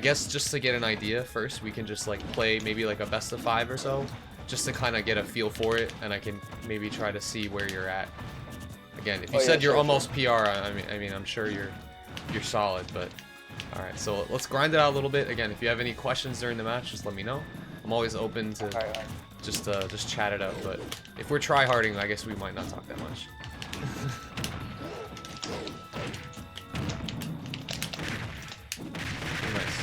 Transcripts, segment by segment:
guess just to get an idea first, we can just like play maybe like a best of 5 or so, just to kind of get a feel for it, and I can maybe try to see where you're at. Again, if you said you're almost PR, I mean, I'm sure you're solid, but all right. So let's grind it out a little bit. Again, if you have any questions during the match, just let me know. I'm always open to just chat it up. But if we're try-harding, I guess we might not talk that much. Nice.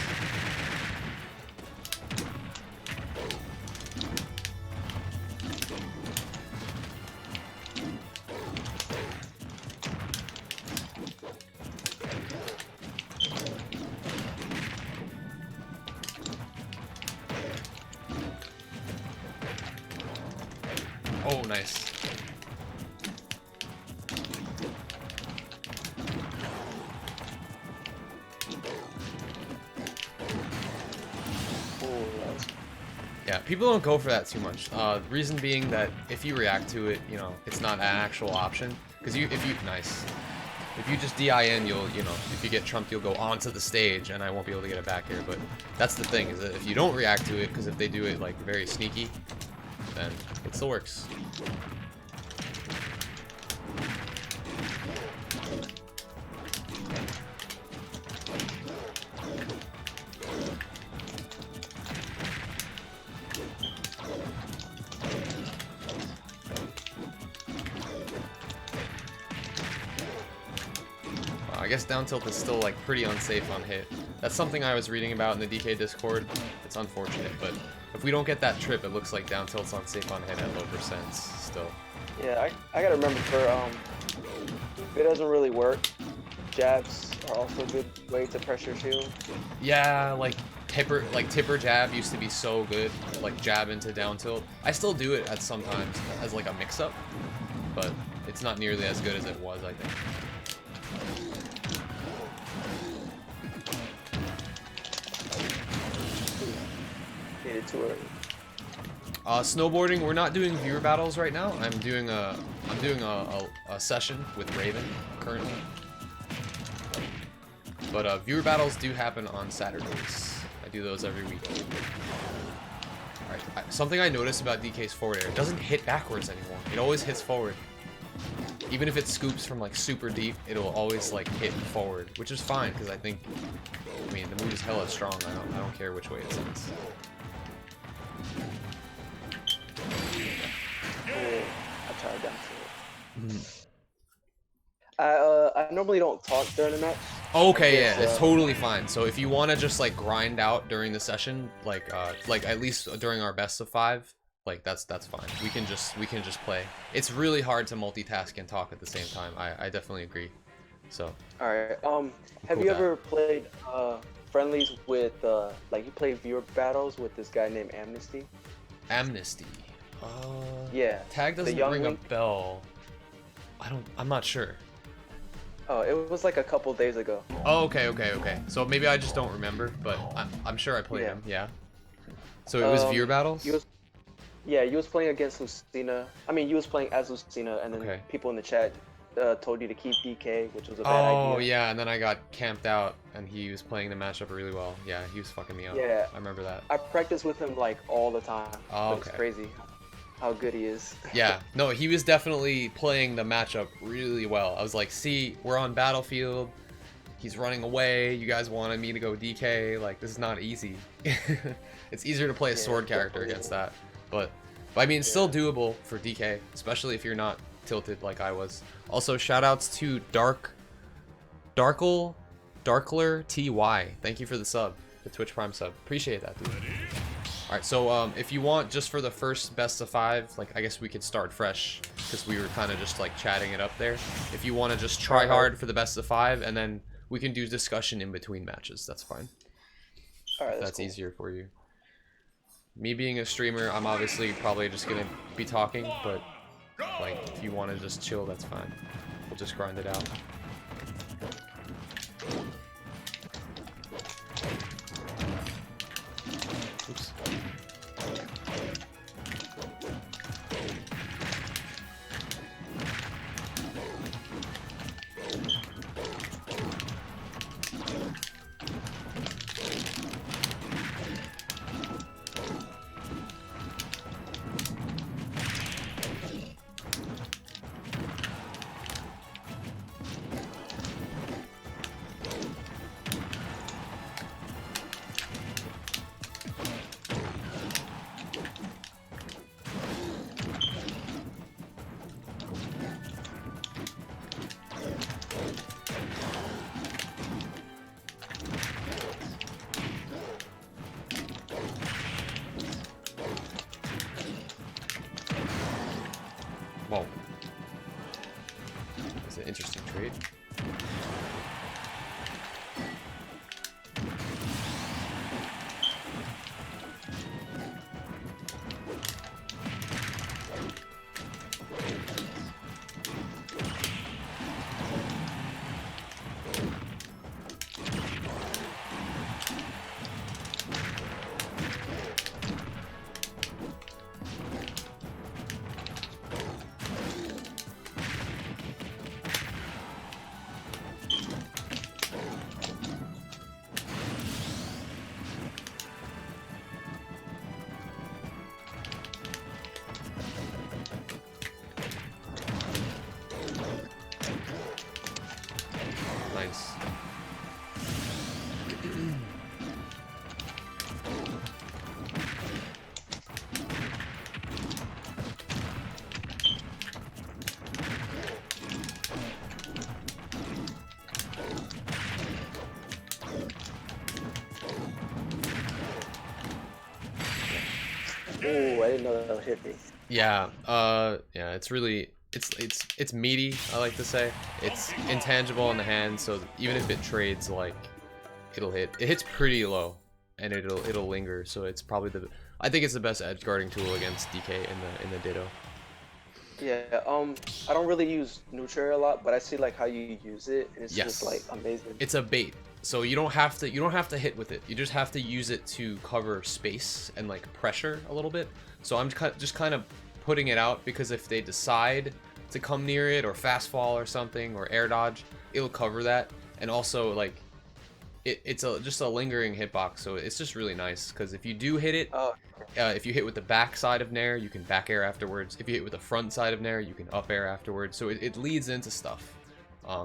Oh, nice. Yeah, people don't go for that too much. The reason being that if you react to it, you know, it's not an actual option. Because if you just DIN, you know, if you get trumped, you'll go onto the stage, and I won't be able to get it back here. But that's the thing, is that if you don't react to it, because if they do it like very sneaky, then it still works. I guess down tilt is still like pretty unsafe on hit. That's something I was reading about in the DK Discord. It's unfortunate, but if we don't get that trip, it looks like down tilt's unsafe on hit at low percents still. Yeah, I gotta remember for if it doesn't really work, jabs are also a good way to pressure shield. Yeah, like tipper jab used to be so good, like jab into down tilt. I still do it at sometimes as like a mix-up, but it's not nearly as good as it was, I think. Too early. Snowboarding, we're not doing viewer battles right now. I'm doing a session with Raven currently. But viewer battles do happen on Saturdays. I do those every week. Alright, something I noticed about DK's forward air, it doesn't hit backwards anymore. It always hits forward. Even if it scoops from like super deep, it'll always like hit forward, which is fine because I mean the move is hella strong. I don't care which way it sends. I tried down to it. I normally don't talk during the match. Okay, yeah, it's totally fine. So if you want to just like grind out during the session, like at least during our best of 5, like that's fine. We can just play. It's really hard to multitask and talk at the same time. I definitely agree. So. All right. Have you ever played friendlies with like you play viewer battles with this guy named Amnesty? Amnesty. Yeah. Tag doesn't ring a bell. I'm not sure. Oh, it was like a couple days ago. Oh, okay. So maybe I just don't remember, but I'm sure I played him. Yeah. So it was viewer battles. You was playing against Lucina. I mean, you was playing as Lucina, and then people in the chat told you to keep DK, which was a bad idea. Oh yeah, and then I got camped out, and he was playing the matchup really well. Yeah, he was fucking me up. Yeah, I remember that. I practiced with him like all the time. Oh, It's crazy how good he is. Yeah, no, he was definitely playing the matchup really well. I was like, see, we're on battlefield. He's running away. You guys wanted me to go DK. Like, this is not easy. It's easier to play a sword character against that. But I mean, it's still doable for DK, especially if you're not tilted like I was. Also, shoutouts to Darkler TY. Thank you for the sub, the Twitch Prime sub. Appreciate that, dude. Alright, so if you want, just for the first best of 5, like I guess we could start fresh because we were kind of just like chatting it up there. If you want to just try hard for the best of 5, and then we can do discussion in between matches, that's fine. Alright, that's easier for you. Me being a streamer, I'm obviously probably just gonna be talking, but like if you want to just chill, that's fine. We'll just grind it out. Oops. Oh, I didn't know that would hit me. Yeah, yeah, it's really, it's meaty, I like to say. It's intangible in the hand, so even if it trades, like, it'll hit. It hits pretty low, and it'll linger, so it's probably I think it's the best edge guarding tool against DK in the Ditto. Yeah, I don't really use neutral a lot, but I see like how you use it, and it's just like amazing. It's a bait, so you don't have to hit with it. You just have to use it to cover space and like pressure a little bit. So I'm just kind of putting it out because if they decide to come near it or fast fall or something or air dodge, it'll cover that. And also like it's just a lingering hitbox, so it's just really nice because if you do hit it, if you hit with the back side of Nair, you can back air afterwards. If you hit with the front side of Nair, you can up air afterwards. So it leads into stuff,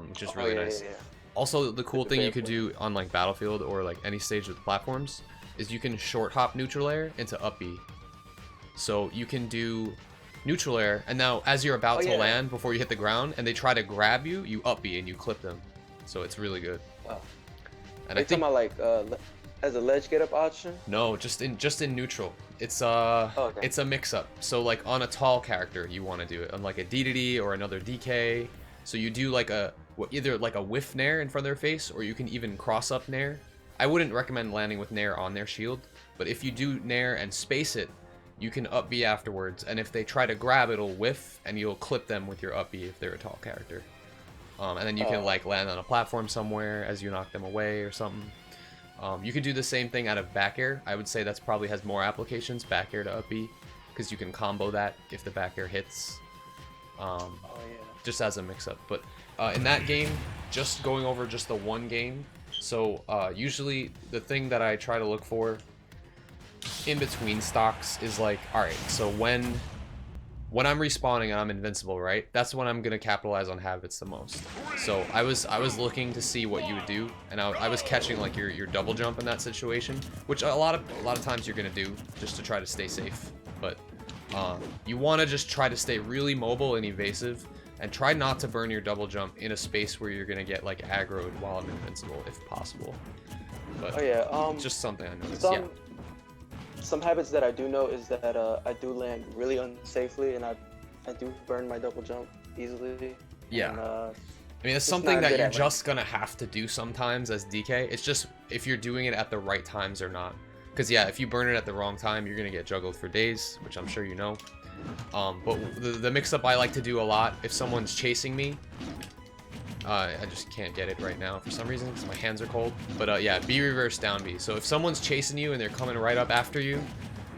which is really nice. Yeah. Also, the cool thing you could do on like Battlefield or like any stage with platforms is you can short hop neutral air into up B. So you can do neutral air, and now as you're about to land before you hit the ground, and they try to grab you, you up B and you clip them. So it's really good. Wow. And I think about like as a ledge get up option? No, just in neutral. It's it's a mix up. So like on a tall character, you want to do it on like a DDD or another DK. So you do like either like a whiff nair in front of their face, or you can even cross up nair. I wouldn't recommend landing with nair on their shield, but if you do nair and space it, you can up B afterwards, and if they try to grab, it'll whiff, and you'll clip them with your up B if they're a tall character. And then you can like land on a platform somewhere as you knock them away or something. You could do the same thing out of back air. I would say that's probably has more applications, back air to up B, because you can combo that if the back air hits. Just as a mix-up. But in that game, just going over just the one game, so usually the thing that I try to look for in between stocks is like, alright, so when I'm respawning and I'm invincible, right? That's when I'm gonna capitalize on habits the most. So I was looking to see what you would do, and I was catching like your double jump in that situation, which a lot of times you're gonna do just to try to stay safe. But you want to just try to stay really mobile and evasive, and try not to burn your double jump in a space where you're gonna get like aggroed while I'm invincible, if possible. But just something I noticed. Some habits that I do know is that I do land really unsafely, and I do burn my double jump easily. Yeah. And, I mean, it's something that you're just gonna have to do sometimes as DK. It's just if you're doing it at the right times or not. Because yeah, if you burn it at the wrong time, you're gonna get juggled for days, which I'm sure you know. But the mix-up I like to do a lot, if someone's chasing me, I just can't get it right now for some reason because my hands are cold. But yeah, B reverse down B. So if someone's chasing you and they're coming right up after you,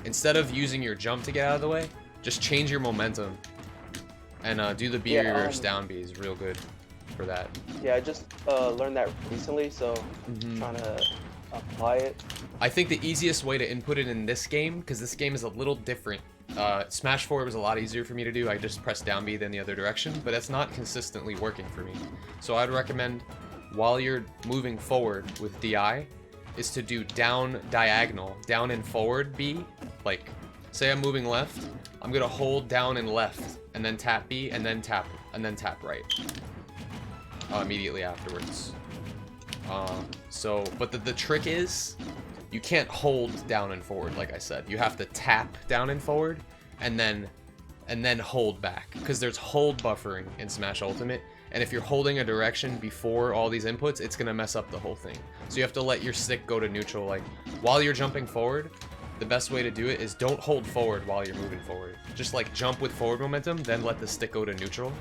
instead of using your jump to get out of the way, just change your momentum and do the B reverse down B is real good for that. Yeah, I just learned that recently, so I'm trying to apply it. I think the easiest way to input it in this game, because this game is a little different. Smash forward was a lot easier for me to do. I just press down B then the other direction, but that's not consistently working for me. So I'd recommend, while you're moving forward with DI, is to do down diagonal, down and forward B. Like, say I'm moving left, I'm gonna hold down and left, and then tap B, and then tap right. Immediately afterwards. But the trick is, you can't hold down and forward, like I said. You have to tap down and forward, and then hold back. Because there's hold buffering in Smash Ultimate, and if you're holding a direction before all these inputs, it's gonna mess up the whole thing. So you have to let your stick go to neutral. Like, while you're jumping forward, the best way to do it is don't hold forward while you're moving forward. Just like jump with forward momentum, then let the stick go to neutral.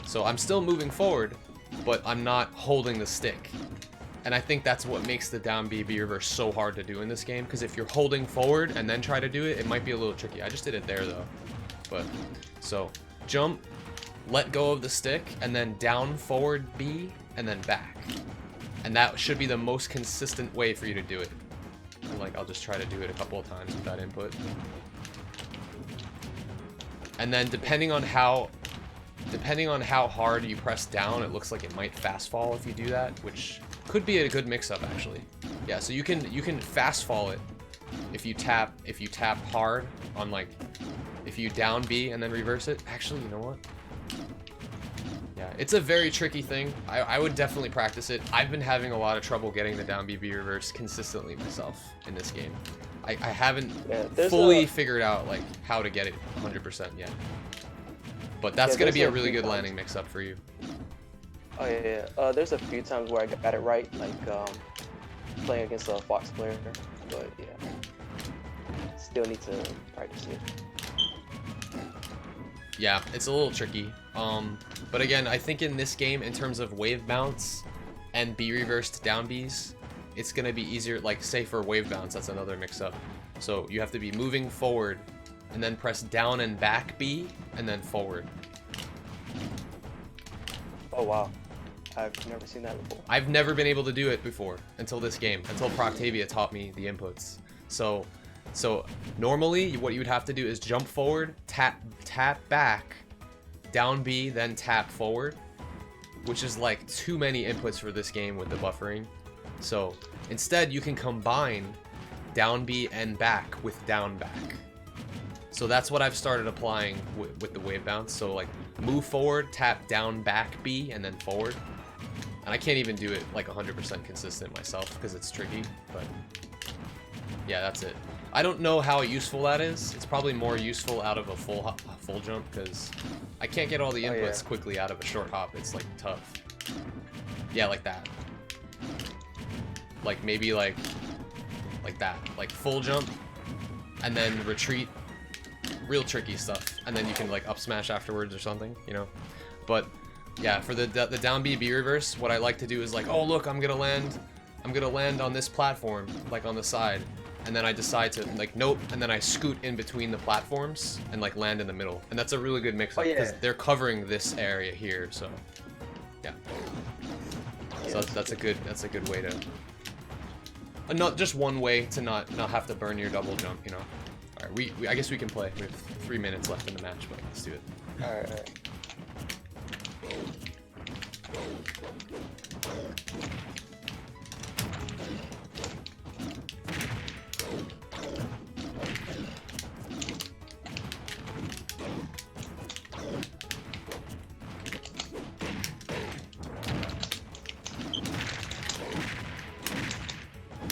So I'm still moving forward, but I'm not holding the stick. And I think that's what makes the down B reverse so hard to do in this game, because if you're holding forward and then try to do it, it might be a little tricky. I just did it there though. But so jump, let go of the stick, and then down forward B, and then back. And that should be the most consistent way for you to do it. And like, I'll just try to do it a couple of times with that input. And then depending on how hard you press down, it looks like it might fast fall if you do that, which could be a good mix-up actually. Yeah, so you can fast fall it if you tap hard on, like, if you down B and then reverse it. Actually, you know what? Yeah, it's a very tricky thing. I would definitely practice it. I've been having a lot of trouble getting the down B reverse consistently myself in this game. I haven't fully figured out like how to get it 100% yet. But that's gonna be a really good landing mix-up for you. Oh yeah, there's a few times where I got it right, like playing against a Fox player, but yeah, still need to practice it. Yeah, it's a little tricky. But again, I think in this game, in terms of wave bounce and B reversed down Bs, it's gonna be easier. Like say for wave bounce, that's another mix-up. So you have to be moving forward, and then press down and back B, and then forward. Oh wow, I've never seen that before. I've never been able to do it before until this game, until Proctavia taught me the inputs. So normally what you would have to do is jump forward, tap back, down B, then tap forward, which is like too many inputs for this game with the buffering. So instead you can combine down B and back with down back. So that's what I've started applying with the wave bounce. So like move forward, tap down back B, and then forward. And I can't even do it like 100% consistent myself because it's tricky, but yeah, that's it. I don't know how useful that is. It's probably more useful out of a full jump because I can't get all the inputs quickly out of a short hop. It's like tough. Yeah, like that. Like maybe like that. Like full jump and then retreat. Real tricky stuff. And then you can like up smash afterwards or something, you know? But yeah, for the down B reverse, what I like to do is like, oh look, I'm gonna land on this platform, like on the side. And then I decide to like nope, and then I scoot in between the platforms and like land in the middle, and that's a really good mix-up because they're covering this area here. So yeah, so that's a good way to, not just one way to not have to burn your double jump, you know. All right, we I guess we can play. We have 3 minutes left in the match, but let's do it. All right.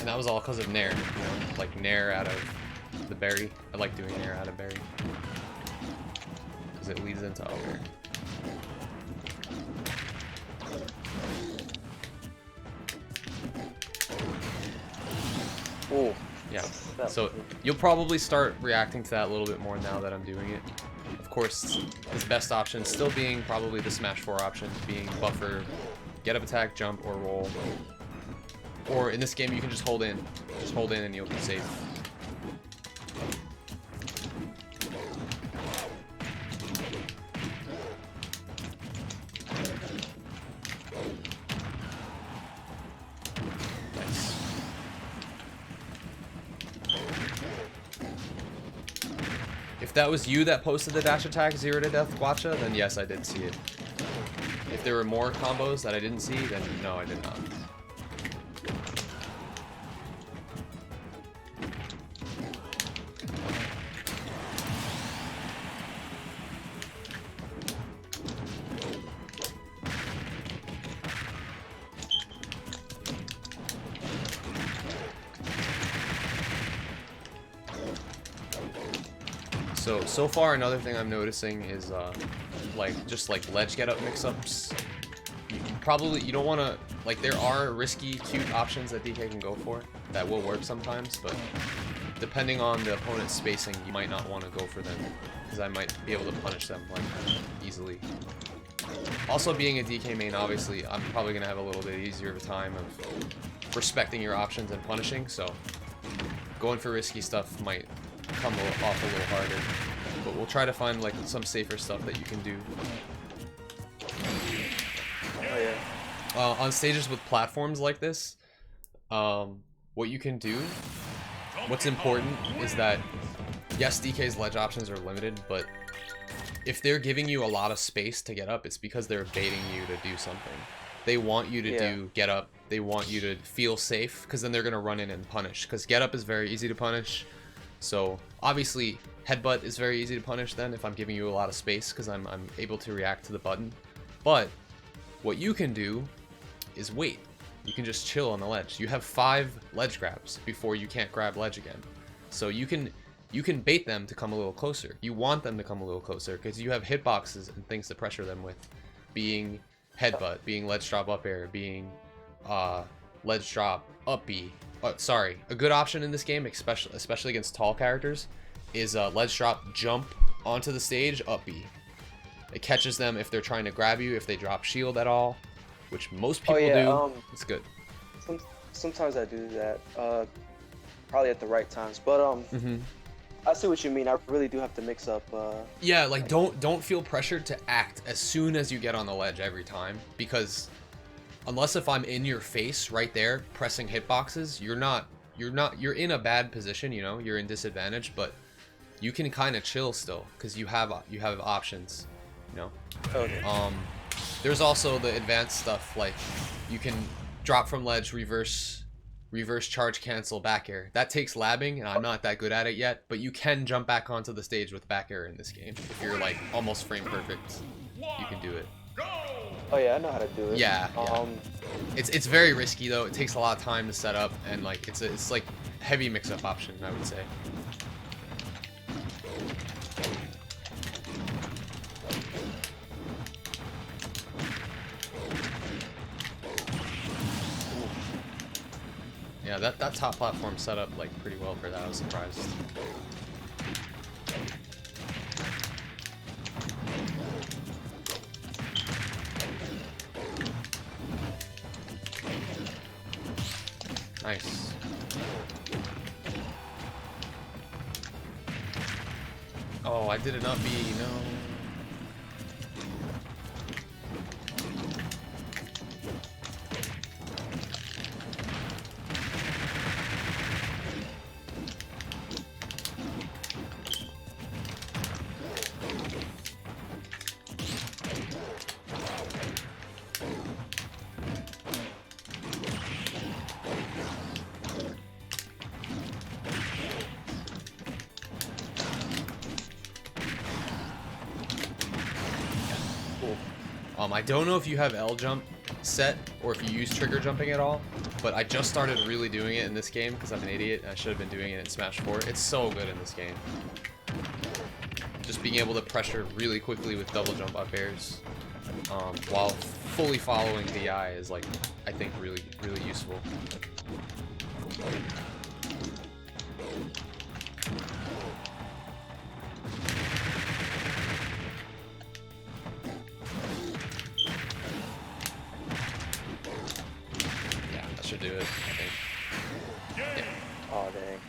And that was all because of Nair, you know, like Nair out of the berry. I like doing Nair out of berry because it leads into other. Oh, yeah. So you'll probably start reacting to that a little bit more now that I'm doing it. Of course, his best option still being probably the Smash 4 option, being buffer, get up attack, jump, or roll. Or in this game, you can just hold in. Just hold in and you'll be safe. Nice. If that was you that posted the dash attack 0 to death Guacha, then yes, I did see it. If there were more combos that I didn't see, then no, I did not. So far, another thing I'm noticing is just like ledge get up mix-ups. You don't want to, like, there are risky, cute options that DK can go for that will work sometimes, but depending on the opponent's spacing, you might not want to go for them because I might be able to punish them like easily. Also, being a DK main, obviously, I'm probably gonna have a little bit easier of a time of respecting your options and punishing. So going for risky stuff might come off a little harder, but we'll try to find like some safer stuff that you can do. Oh yeah. On stages with platforms like this, what you can do, what's important is that yes, DK's ledge options are limited, but if they're giving you a lot of space to get up, it's because they're baiting you to do something. They want you to do get up. They want you to feel safe, because then they're gonna run in and punish. Because get up is very easy to punish. So obviously headbutt is very easy to punish then if I'm giving you a lot of space, because I'm able to react to the button. But what you can do is wait. You can just chill on the ledge. You have 5 ledge grabs before you can't grab ledge again. So you can bait them to come a little closer. You want them to come a little closer because you have hitboxes and things to pressure them with, being headbutt, being ledge drop up air, being ledge drop up B. Sorry, a good option in this game, especially against tall characters, is ledge drop jump onto the stage up B. It catches them if they're trying to grab you, if they drop shield at all, which most people do. It's good. Sometimes I do that, probably at the right times, but I see what you mean. I really do have to mix up. Yeah, like don't feel pressured to act as soon as you get on the ledge every time, because unless if I'm in your face right there pressing hitboxes, you're in a bad position, you know, you're in disadvantage, but you can kind of chill still because you have options, you know. Okay. There's also the advanced stuff, like you can drop from ledge, reverse charge cancel back air. That takes labbing, and I'm not that good at it yet, but you can jump back onto the stage with back air in this game. If you're like almost frame perfect, you can do it. Oh yeah, I know how to do it. Yeah. It's very risky though. It takes a lot of time to set up, and like it's like heavy mix-up option, I would say. Yeah, that top platform set up like pretty well for that. I was surprised. Nice. Oh, I did it not be, no. I don't know if you have L jump set or if you use trigger jumping at all, but I just started really doing it in this game because I'm an idiot and I should have been doing it in Smash 4. It's so good in this game. Just being able to pressure really quickly with double jump up airs while fully following the eye is, like, I think really useful. Should do it, I think. Yeah. Oh dang.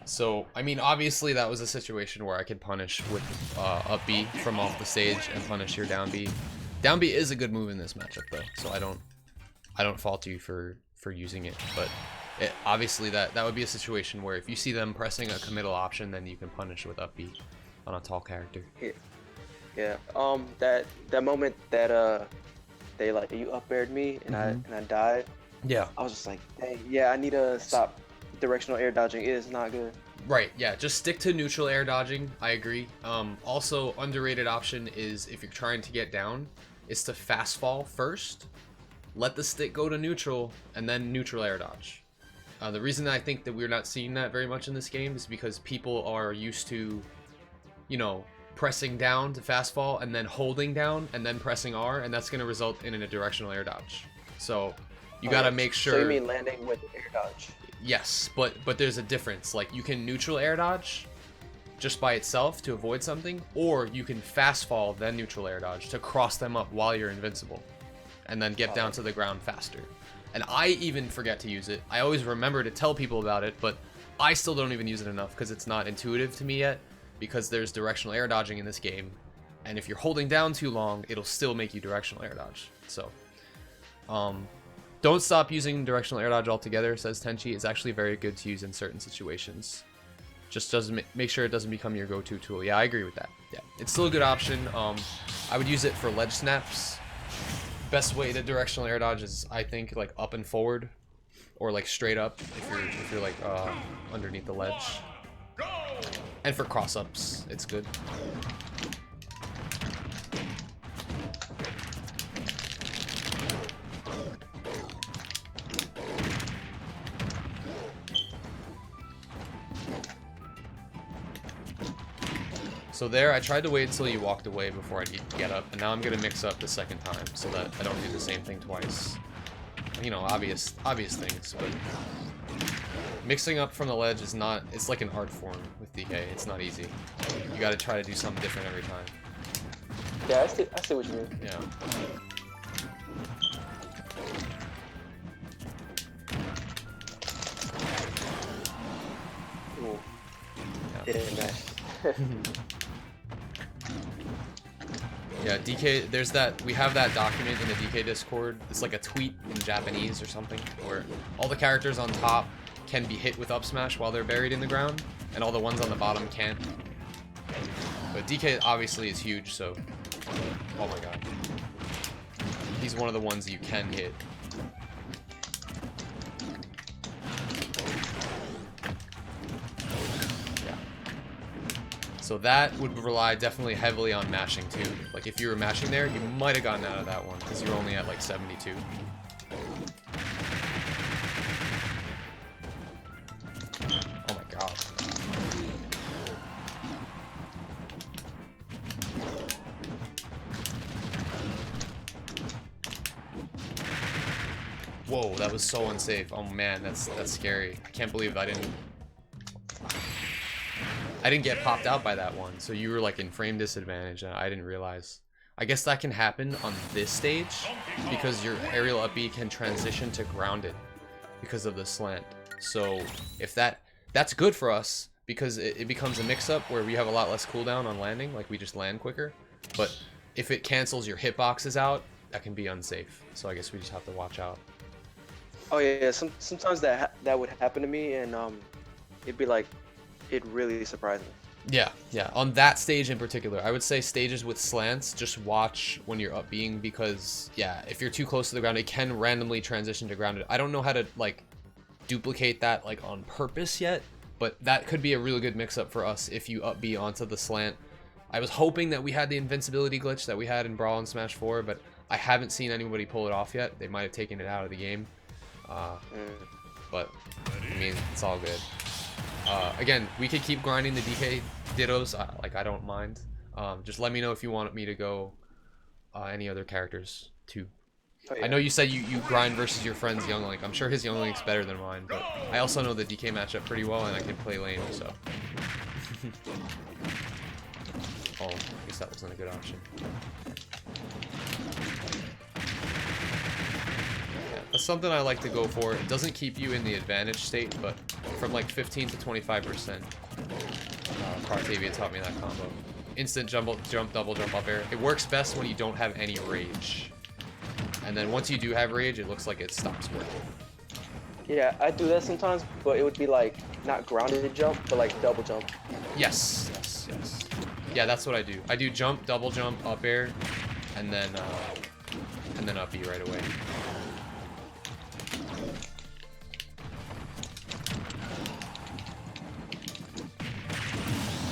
So, I mean, obviously that was a situation where I could punish with up B from off the stage and punish your down B. Down B is a good move in this matchup though, so I don't fault you for using it, but obviously that would be a situation where if you see them pressing a committal option, then you can punish with up B on a tall character. Yeah. That moment that they like you up aired me and I died. Yeah. I was just like, dang, yeah, I need to stop directional air dodging. It is not good. Right, yeah, just stick to neutral air dodging. I agree. Also, underrated option is if you're trying to get down, is to fast fall first, let the stick go to neutral, and then neutral air dodge. The reason I think that we're not seeing that very much in this game is because people are used to, you know, pressing down to fast fall and then holding down and then pressing R, and that's going to result in a directional air dodge. So you gotta make sure. So you mean landing with air dodge? Yes, but there's a difference. Like, you can neutral air dodge just by itself to avoid something, or you can fast fall then neutral air dodge to cross them up while you're invincible, and then get down to the ground faster. And I even forget to use it. I always remember to tell people about it, but I still don't even use it enough because it's not intuitive to me yet. Because there's directional air dodging in this game, and if you're holding down too long, it'll still make you directional air dodge. So, don't stop using directional air dodge altogether, says Tenchi. It's actually very good to use in certain situations. Just doesn't make sure it doesn't become your go-to tool. Yeah, I agree with that. Yeah, it's still a good option. I would use it for ledge snaps. Best way to directional air dodge is, I think, like up and forward, or like straight up if you're like underneath the ledge. And for cross-ups, it's good. So there, I tried to wait until you walked away before I get up, and now I'm gonna mix up the second time so that I don't do the same thing twice. You know, obvious things, but mixing up from the ledge is not. It's like an art form with DK. It's not easy. You got to try to do something different every time. Yeah, I see what you mean. Yeah. Ooh. Yeah. Didn't match. Yeah, DK, there's that, we have that document in the DK Discord. It's like a tweet in Japanese or something, where all the characters on top can be hit with up smash while they're buried in the ground, and all the ones on the bottom can't. But DK obviously is huge, so, oh my god. He's one of the ones you can hit. So that would rely definitely heavily on mashing too. Like if you were mashing there, you might have gotten out of that one because you're only at like 72. Oh my god. Whoa, that was so unsafe. Oh man, that's scary. I can't believe I didn't get popped out by that one, so you were like in frame disadvantage and I didn't realize. I guess that can happen on this stage because your aerial up B can transition to grounded because of the slant. So if that's good for us because it becomes a mix-up where we have a lot less cooldown on landing, like we just land quicker. But if it cancels your hitboxes out, that can be unsafe. So I guess we just have to watch out. Oh yeah, sometimes that would happen to me, and it'd be like, it really surprised me. Yeah. On that stage in particular, I would say stages with slants, just watch when you're up being because, yeah, if you're too close to the ground, it can randomly transition to grounded. I don't know how to, like, duplicate that, like, on purpose yet, but that could be a really good mix-up for us if you up B onto the slant. I was hoping that we had the invincibility glitch that we had in Brawl and Smash 4, but I haven't seen anybody pull it off yet. They might have taken it out of the game. But, I mean, it's all good. Again, we could keep grinding the DK dittos, like I don't mind. Just let me know if you want me to go any other characters too. Oh, yeah. I know you said you grind versus your friend's Young Link. I'm sure his Young Link's better than mine, but I also know the DK matchup pretty well and I can play lane, so. Oh, I guess that wasn't a good option. That's something I like to go for. It doesn't keep you in the advantage state, but from like 15 to 25%. Cartavia taught me that combo. Instant jump, double jump up air. It works best when you don't have any rage. And then once you do have rage, it looks like it stops working. Yeah, I do that sometimes, but it would be like not grounded jump, but like double jump. Yes. Yeah, that's what I do. I do jump, double jump, up air, and then up B right away.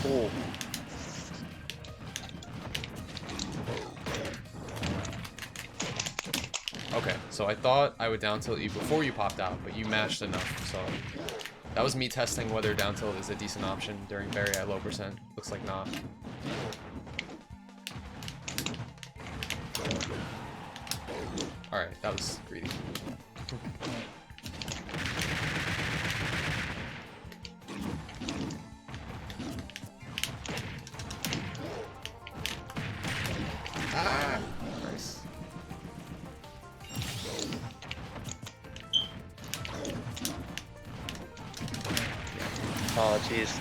Ooh. Okay, so I thought I would down tilt you before you popped out, but you mashed enough, so that was me testing whether down tilt is a decent option during Barry at low percent. Looks like not. Alright, that was greedy. Ah, nice. Oh jeez.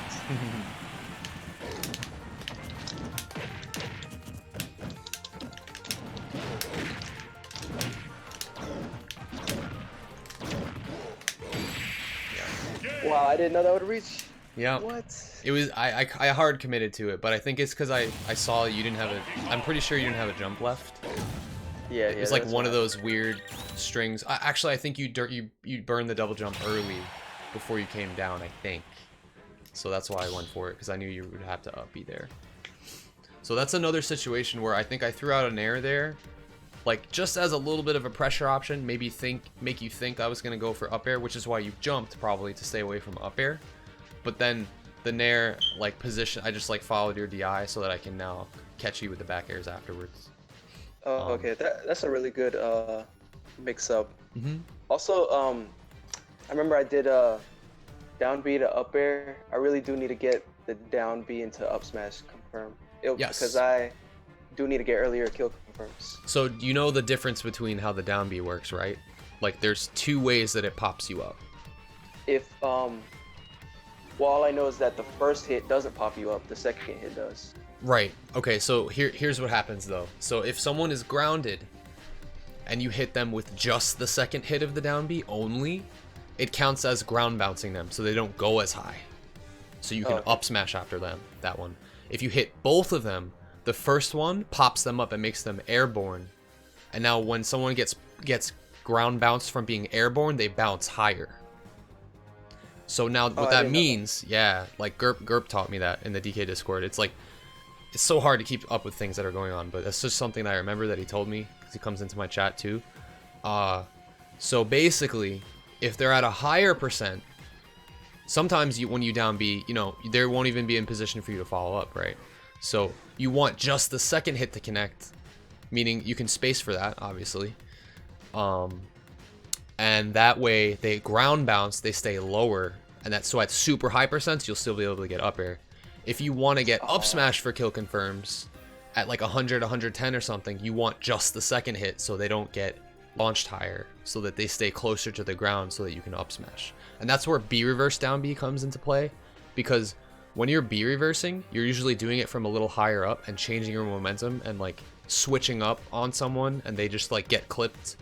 Wow, I didn't know that would reach. Yeah. What? It was I hard committed to it, but I think it's because I saw you didn't have a. I'm pretty sure you didn't have a jump left. Yeah, It was like one of those weird strings. Actually, I think you burned the double jump early before you came down. I think. So that's why I went for it because I knew you would have to up B there. So that's another situation where I think I threw out an air there, like just as a little bit of a pressure option, maybe make you think I was gonna go for up air, which is why you jumped probably to stay away from up air. But then the nair like position. I just like followed your DI so that I can now catch you with the back airs afterwards. Oh, okay. That's a really good mix up. Mm-hmm. Also, I remember I did down B to up air. I really do need to get the down B into up smash confirm. Yes. Because I do need to get earlier kill confirms. So you know the difference between how the down B works, right? Like there's two ways that it pops you up. If well, all I know is that the first hit doesn't pop you up, the second hit does. Right. Okay, so here's what happens though. So if someone is grounded and you hit them with just the second hit of the down B only, it counts as ground bouncing them, so they don't go as high. So you can up smash after them, that one. If you hit both of them, the first one pops them up and makes them airborne. And now when someone gets ground bounced from being airborne, they bounce higher. So now what that means, yeah, like Gerp taught me that in the DK Discord. It's like, it's so hard to keep up with things that are going on, but that's just something that I remember that he told me, because he comes into my chat too. So basically, if they're at a higher percent, sometimes when you down B, you know, they won't even be in position for you to follow up, right? So you want just the second hit to connect, meaning you can space for that, obviously. And that way they ground bounce, they stay lower, and that's so at super high percents, you'll still be able to get up air. If you want to get up smash for kill confirms at like 100, 110 or something, you want just the second hit so they don't get launched higher, so that they stay closer to the ground so that you can up smash. And that's where B reverse down B comes into play, because when you're B reversing, you're usually doing it from a little higher up and changing your momentum and like switching up on someone, and they just like get clipped.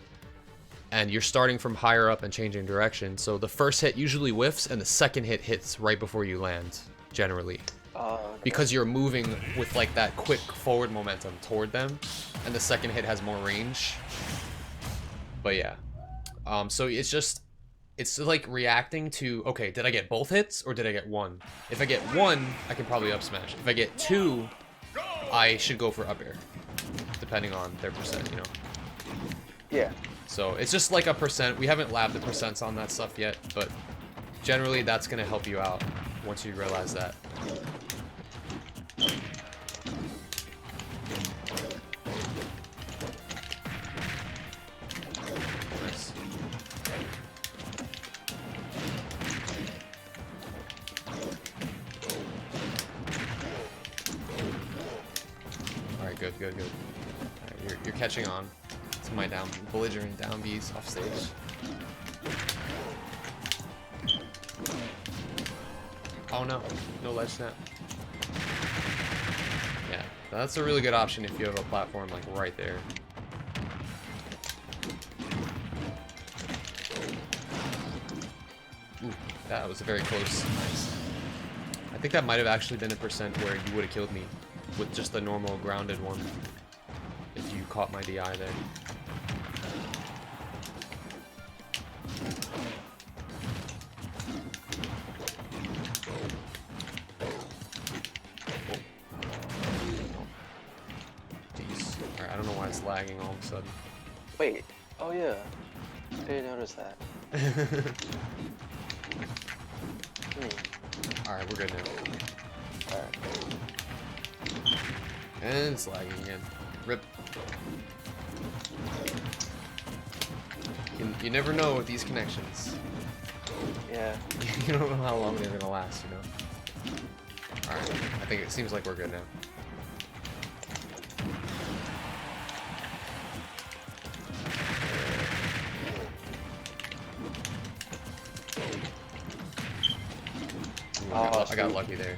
And you're starting from higher up and changing direction. So the first hit usually whiffs and the second hit hits right before you land, generally. Because you're moving with like that quick forward momentum toward them, and the second hit has more range. But yeah. So it's like reacting to, okay, did I get both hits or did I get one? If I get one, I can probably up smash. If I get two, I should go for up air, depending on their percent, you know? Yeah. So it's just like a percent. We haven't labbed the percents on that stuff yet, but generally that's going to help you out once you realize that. Nice. Alright, good. All right, you're catching on. My belligerent down B's off stage. Oh no ledge snap. Yeah, that's a really good option if you have a platform like right there. Ooh, that was very close. Nice. I think that might have actually been a percent where you would have killed me with just the normal grounded one if you caught my DI there. Alright, I don't know why it's lagging all of a sudden. Wait. Oh yeah. I didn't notice that. Alright, we're good now. Alright. And it's lagging again. Rip. You never know with these connections. Yeah. You don't know how long they're gonna last, you know? Alright, I think it seems like we're good now. Ooh, I got lucky there.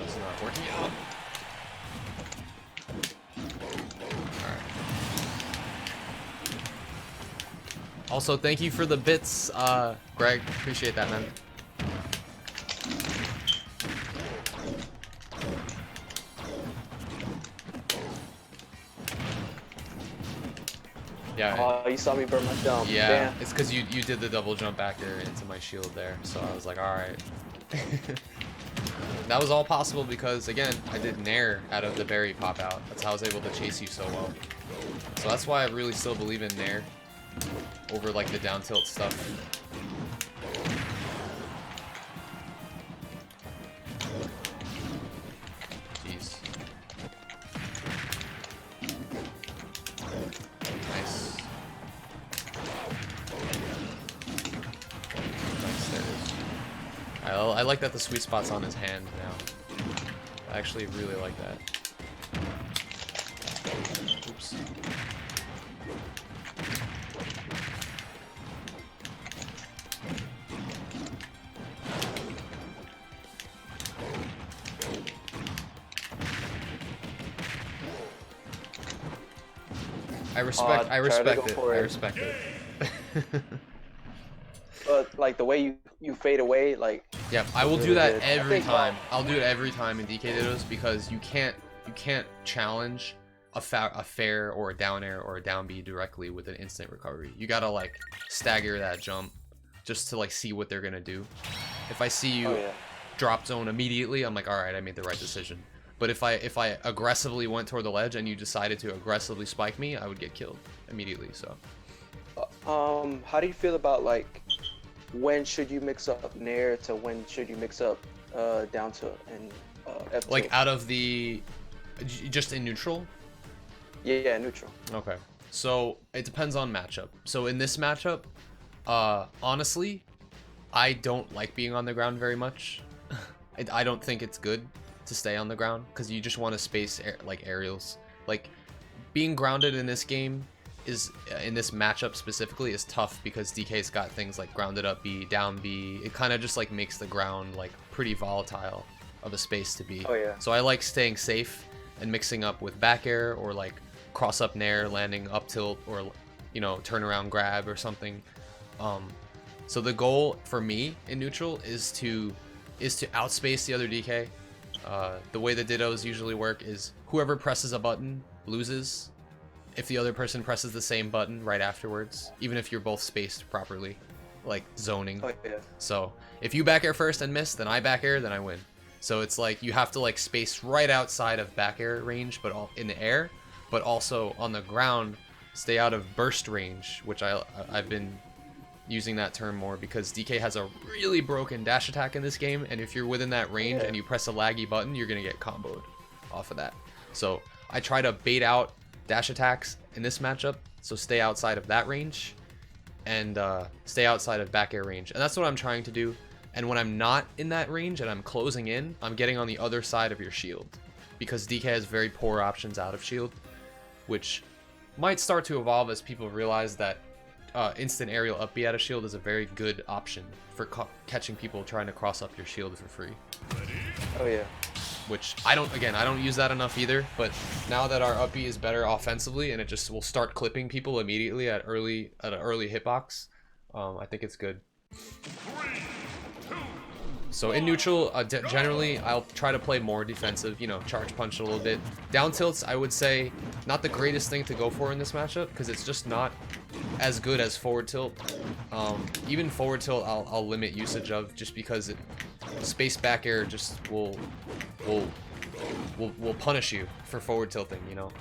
It's not working out. Alright. Also, thank you for the bits, Greg. Appreciate that, man. Yeah. Oh, you saw me burn my jump. Yeah, Damn. it's because you did the double jump back there into my shield there, so I was like, all right. that was all possible because, again, I did Nair out of the berry pop out. That's how I was able to chase you so well. So that's why I really still believe in Nair over, like, the down tilt stuff. Jeez. Nice. Nice, there it is. I like that the sweet spot's on his hand now. I actually really like that. Oops. I respect it. I respect it. But like the way you fade away, like. Yeah, I will do that every time. I'll do it every time in DK Dittos because you can't challenge a fair or a down air or a down B directly with an instant recovery. You gotta like stagger that jump just to like see what they're gonna do. If I see you drop zone immediately, I'm like, all right, I made the right decision. But if I aggressively went toward the ledge and you decided to aggressively spike me, I would get killed immediately. So. How do you feel about like when should you mix up Nair to when should you mix up down tilt and F tilt? Like out of the just in neutral? Yeah, neutral. Okay. So it depends on matchup. So in this matchup, honestly, I don't like being on the ground very much. I don't think it's good to stay on the ground because you just want to space like aerials. Like being grounded in this game is in this matchup specifically is tough because DK's got things like grounded up B, down B. It kind of just like makes the ground like pretty volatile of a space to be. Oh yeah. So I like staying safe and mixing up with back air or like cross up nair, landing up tilt or you know turnaround grab or something. So the goal for me in neutral is to outspace the other DK. The way the dittos usually work is whoever presses a button loses if the other person presses the same button right afterwards, even if you're both spaced properly, like zoning. Oh, yeah. So if you back air first and miss, then I back air, then I win. So it's like you have to like space right outside of back air range, but all in the air, but also on the ground, stay out of burst range, which I've been using that term more because DK has a really broken dash attack in this game, and if you're within that range and you press a laggy button, you're gonna get comboed off of that. So I try to bait out dash attacks in this matchup, so stay outside of that range and stay outside of back air range, and that's what I'm trying to do. And when I'm not in that range and I'm closing in, I'm getting on the other side of your shield because DK has very poor options out of shield, which might start to evolve as people realize that instant aerial up B out of shield is a very good option for catching people trying to cross up your shield for free. Oh yeah. Which I don't use that enough either, but now that our up B is better offensively and it just will start clipping people immediately at an early hitbox, I think it's good. So in neutral, generally I'll try to play more defensive, you know, charge punch a little bit. Down tilts, I would say, not the greatest thing to go for in this matchup because it's just not as good as forward tilt. Even forward tilt, I'll limit usage of just because space back air just will punish you for forward tilting, you know.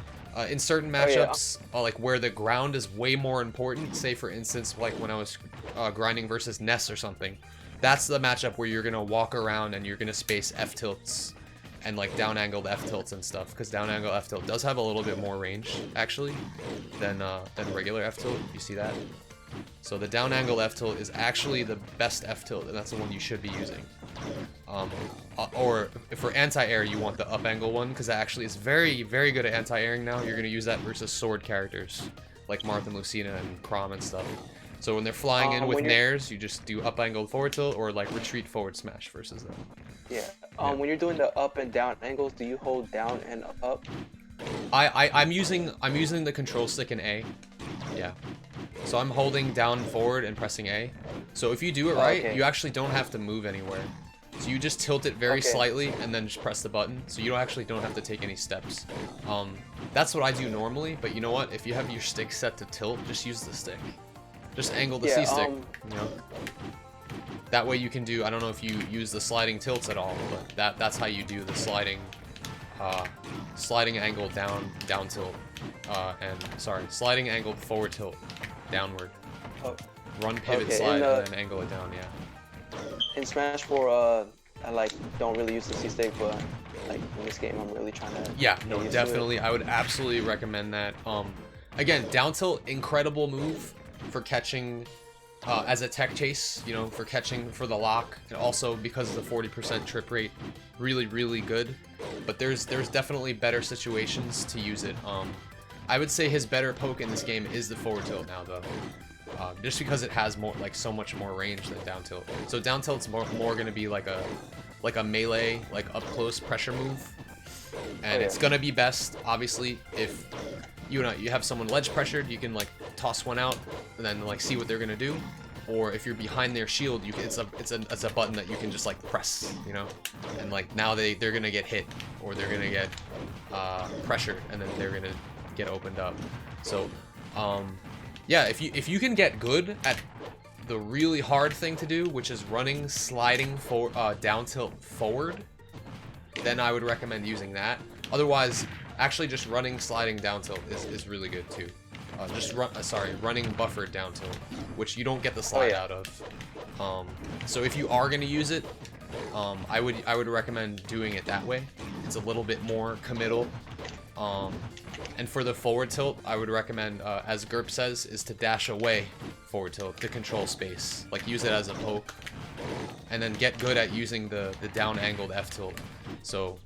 In certain matchups, like where the ground is way more important, say for instance, like when I was grinding versus Ness or something. That's the matchup where you're gonna walk around and you're gonna space F tilts and like down angled F tilts and stuff, because down angle F tilt does have a little bit more range actually than regular F tilt. You see that? So the down angle F tilt is actually the best F tilt, and that's the one you should be using. Or if for anti-air, you want the up angle one, because that actually is very, very good at anti-airing now. You're gonna use that versus sword characters like Marth and Lucina and Chrom and stuff. So when they're flying in with nairs, you just do up angle forward tilt or like retreat forward smash versus them. Yeah. When you're doing the up and down angles, do you hold down and up? I'm using the control stick in A. Yeah. So I'm holding down forward and pressing A. So if you do it right, you actually don't have to move anywhere. So you just tilt it very slightly and then just press the button. So you don't have to take any steps. That's what I do normally, but you know what? If you have your stick set to tilt, just use the stick. Just angle the C stick, you know? that way you can do, I don't know if you use the sliding tilts at all, but that's how you do the sliding angle down tilt, sliding angle forward tilt, downward. Oh, Run, pivot, okay, slide, and then angle it down, yeah. In Smash 4, I like don't really use the C-stick, but like in this game, I'm really trying to. Yeah, no, definitely. I would absolutely recommend that. Again, down tilt, incredible move for catching as a tech chase, you know, for catching for the lock, and also because of the 40% trip rate, really, really good. But there's definitely better situations to use it. I would say his better poke in this game is the forward tilt now, though. Just because it has more, like, so much more range than down tilt. So down tilt's more gonna be like a melee, like up close pressure move, and it's gonna be best, obviously, if you have someone ledge pressured, you can like toss one out and then like see what they're gonna do, or if you're behind their shield, it's a button that you can just like press, you know, and like now they're gonna get hit, or they're gonna get pressured, and then they're gonna get opened up. So yeah, if you can get good at the really hard thing to do, which is running, sliding for down tilt forward, then I would recommend using that. Otherwise, actually just running, sliding down tilt is really good too. Running buffered down tilt, which you don't get the slide out of. So if you are gonna use it, I would recommend doing it that way. It's a little bit more committal. And for the forward tilt, I would recommend, as Gerp says, is to dash away forward tilt to control space. Like, use it as a poke. And then get good at using the down angled F tilt. So,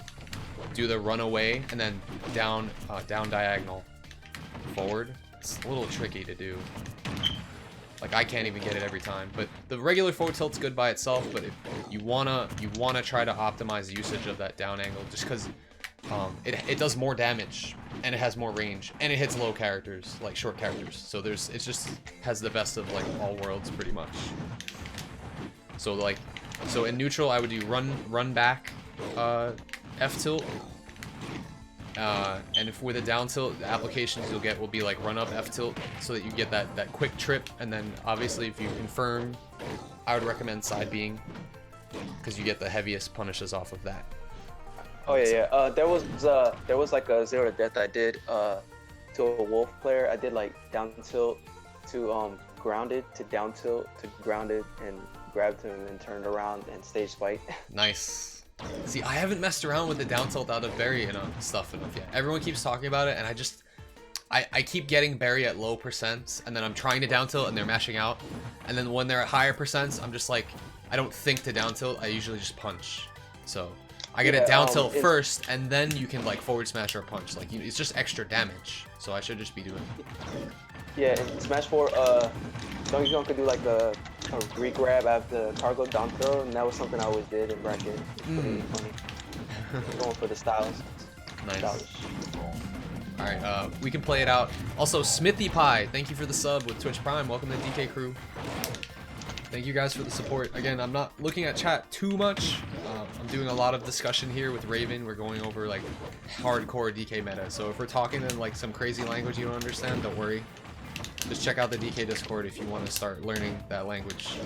do the run away, and then down diagonal forward. It's a little tricky to do. Like, I can't even get it every time. But the regular forward tilt's good by itself, but if you wanna try to optimize usage of that down angle, just because it does more damage, and it has more range, and it hits low characters, like short characters. So it just has the best of like all worlds pretty much. So in neutral, I would do run back F tilt, and if with a down tilt, the applications you'll get will be like run up F tilt, so that you get that quick trip, and then obviously if you confirm, I would recommend side being, because you get the heaviest punishes off of that. Oh yeah. There was like a 0 to death I did to a wolf player. I did like down tilt to grounded to down tilt to grounded, and grabbed him and turned around and stage spike. Nice. See, I haven't messed around with the down tilt out of Barry and stuff enough yet. Everyone keeps talking about it, and I keep getting Barry at low percents, and then I'm trying to down tilt and they're mashing out, and then when they're at higher percents, I'm just like, I don't think to down tilt. I usually just punch. So I get a down tilt first, and then you can like forward smash or punch. Like, it's just extra damage. So I should just be doing it. Yeah, in Smash 4, Donkey Kong could do like a re-grab after the cargo down throw, and that was something I always did in bracket. Pretty funny. Going for the styles. Nice. Stylish. Alright, we can play it out. Also, Smithy Pie, thank you for the sub with Twitch Prime. Welcome to DK Crew. Thank you guys for the support. Again, I'm not looking at chat too much. I'm doing a lot of discussion here with Raven. We're going over like hardcore DK meta. So if we're talking in like some crazy language you don't understand, don't worry. Just check out the DK Discord if you want to start learning that language.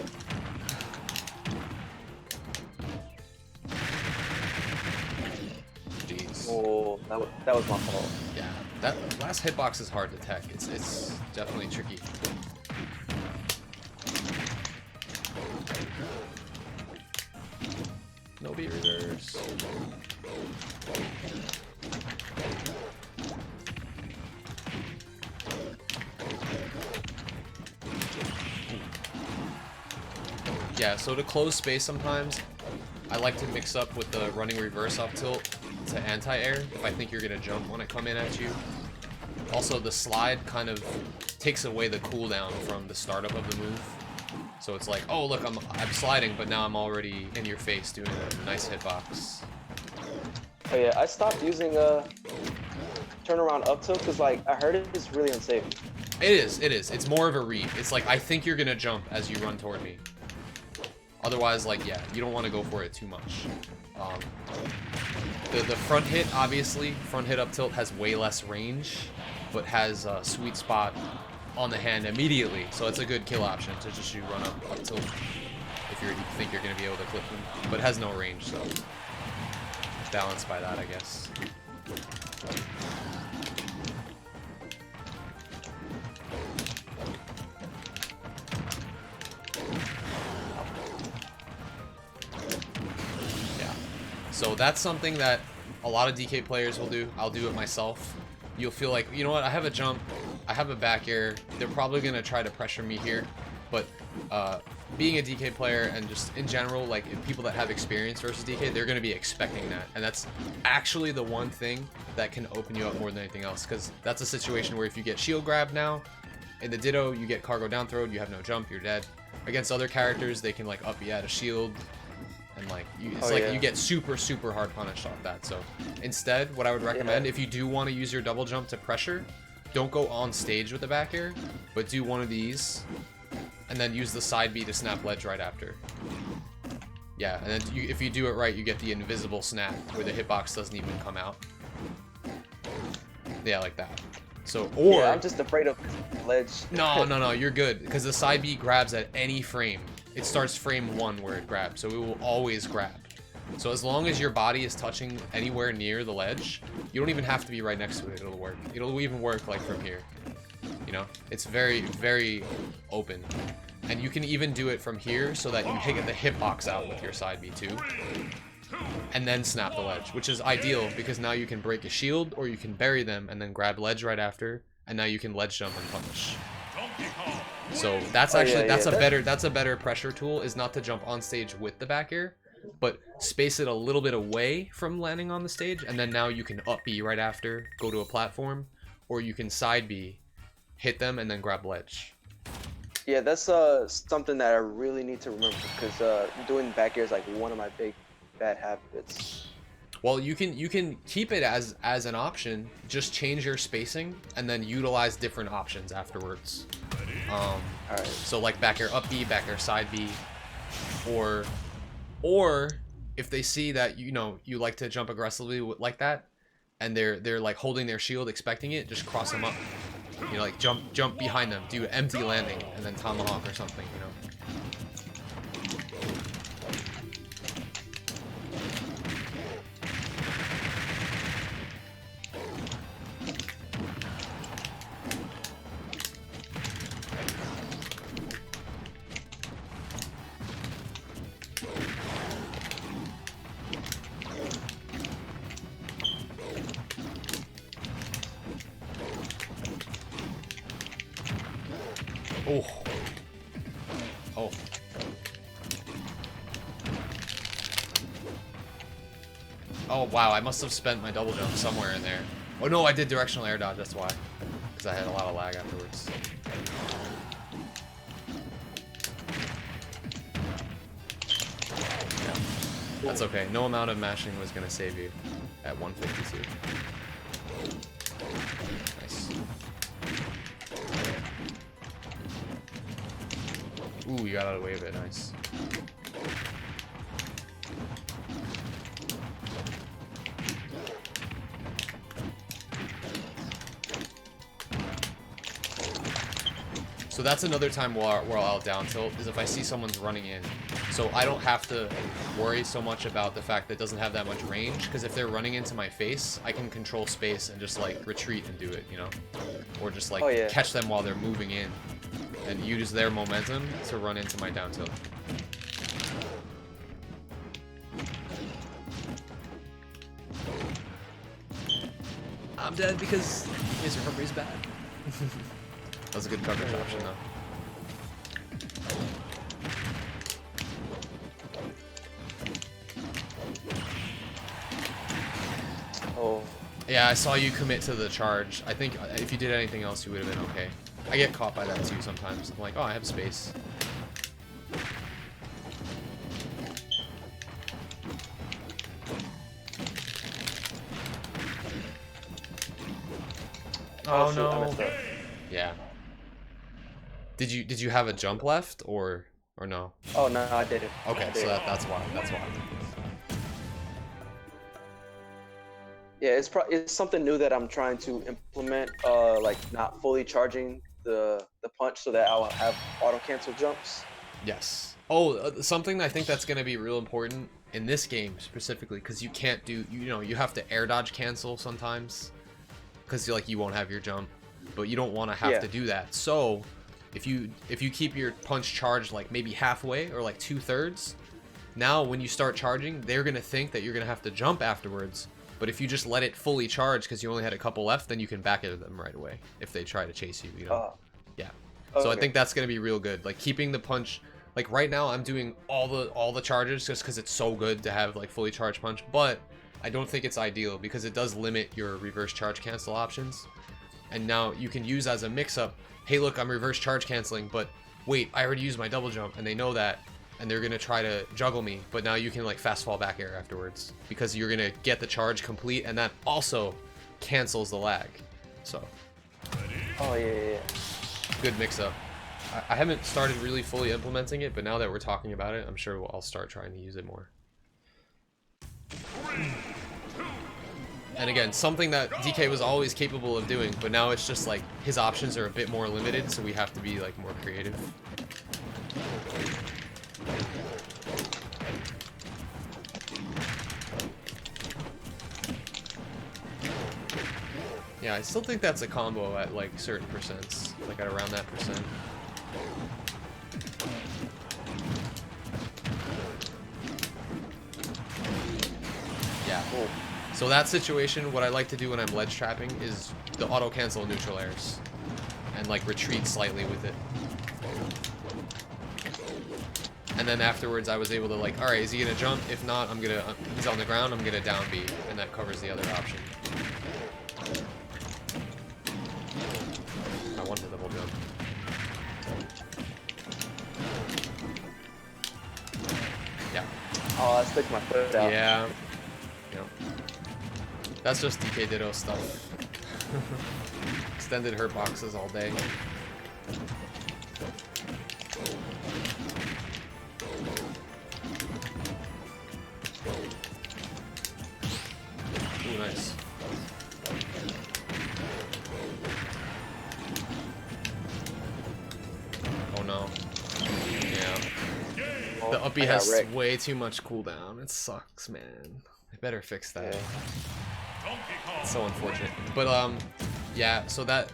Jeez. Oh, that was my fault. Yeah, that last hitbox is hard to tech. It's definitely tricky. No beat reverse. Yeah, so to close space sometimes, I like to mix up with the running reverse up tilt to anti-air if I think you're gonna jump when I come in at you. Also, the slide kind of takes away the cooldown from the startup of the move. So it's like, oh look, I'm sliding, but now I'm already in your face doing a nice hitbox. Oh yeah, I stopped using turnaround up tilt because like I heard it's really unsafe. It is. It's more of a read. It's like, I think you're gonna jump as you run toward me. Otherwise, like, yeah, you don't want to go for it too much. The front hit, obviously, front hit up tilt has way less range, but has a sweet spot on the hand immediately, so it's a good kill option to just run up tilt. if you think you're going to be able to clip them. But it has no range, so balanced by that, I guess. Yeah. So that's something that a lot of DK players will do. I'll do it myself. You'll feel like, you know what, I have a jump, I have a back air, they're probably going to try to pressure me here, but being a DK player and just in general, like people that have experience versus DK, they're going to be expecting that, and that's actually the one thing that can open you up more than anything else, because that's a situation where if you get shield grab now, in the Ditto, you get cargo down throwed, you have no jump, you're dead. Against other characters, they can like up you at a shield, and like it's you get super hard punished off that. So instead, what I would recommend, if you do want to use your double jump to pressure, don't go on stage with the back air, but do one of these and then use the side B to snap ledge right after. Yeah, and then if you do it right, you get the invisible snap where the hitbox doesn't even come out. Yeah, like that. So, or I'm just afraid of ledge. No, you're good, because the side B grabs at any frame. It starts frame 1 where it grabs, so it will always grab. So as long as your body is touching anywhere near the ledge, you don't even have to be right next to it, it'll work. It'll even work like from here. You know, it's very open. And you can even do it from here so that you get the hitbox out with your side B too. And then snap the ledge, which is ideal because now you can break a shield or you can bury them and then grab ledge right after, and now you can ledge jump and punish. So that's actually that's a better pressure tool, is not to jump on stage with the back air, but space it a little bit away from landing on the stage, and then now you can up B right after, go to a platform, or you can side B, hit them, and then grab ledge. Yeah, that's something that I really need to remember, because doing back air is like one of my big bad habits. Well, you can keep it as an option, just change your spacing and then utilize different options afterwards. Alright. So like back air up B, back air side B, or if they see that you like to jump aggressively like that, and they're like holding their shield expecting it, just cross them up. You know, like jump behind them, do empty landing, and then tomahawk or something. You know. Oh. Oh, wow, I must have spent my double jump somewhere in there. Oh, no, I did directional air dodge, that's why. Because I had a lot of lag afterwards. Yeah. That's okay. No amount of mashing was going to save you at 152. Nice. Ooh, you got out of the way of it. Nice. So that's another time where I'll down tilt, is if I see someone's running in. So I don't have to worry so much about the fact that it doesn't have that much range, because if they're running into my face, I can control space and just like retreat and do it, you know? Or just like catch them while they're moving in and use their momentum to run into my down tilt. I'm dead because his recovery is bad. That was a good coverage option, though. Oh. Yeah, I saw you commit to the charge. I think if you did anything else, you would have been okay. I get caught by that too sometimes. I'm like, oh, I have space. Oh no. Yeah. Did you have a jump left or no? Oh no, I didn't. Okay, so that's why. That's why. Yeah, it's something new that I'm trying to implement. Like not fully charging the punch so that I'll have auto cancel jumps. Yes. Oh, something I think that's going to be real important in this game specifically, because you can't do, you have to air dodge cancel sometimes, because like you won't have your jump, but you don't want to have to do that. So if you keep your punch charged like maybe halfway or like 2/3, now when you start charging, they're going to think that you're going to have to jump afterwards. But if you just let it fully charge because you only had a couple left, then you can back at them right away if they try to chase you, Yeah. So I think that's going to be real good. Like keeping the punch, like right now I'm doing all the charges just because it's so good to have like fully charged punch, but I don't think it's ideal because it does limit your reverse charge cancel options. And now you can use as a mix-up, hey look, I'm reverse charge canceling, but wait, I already used my double jump, and they know that, and they're gonna try to juggle me, but now you can like fast fall back air afterwards because you're gonna get the charge complete, and that also cancels the lag. So Oh yeah. good mix-up. I haven't started really fully implementing it, but now that we're talking about it, I'm sure I'll start trying to use it more. And again, something that DK was always capable of doing, but now it's just like his options are a bit more limited, so we have to be like more creative. Yeah, I still think that's a combo at like certain percents, like at around that percent. Yeah. Cool. So that situation, what I like to do when I'm ledge trapping is the auto cancel neutral airs and like retreat slightly with it. And then afterwards I was able to like, alright, is he gonna jump? If not, I'm gonna, he's on the ground, I'm gonna down B, and that covers the other option. I want the double jump. Yeah. Oh, I stuck my foot out. Yeah. That's just DK Ditto stuff. Extended hurt boxes all day. Ooh, nice. Oh no. Yeah. The uppy has way too much cooldown. It sucks, man. I better fix that. Yeah. It's so unfortunate. But yeah, so that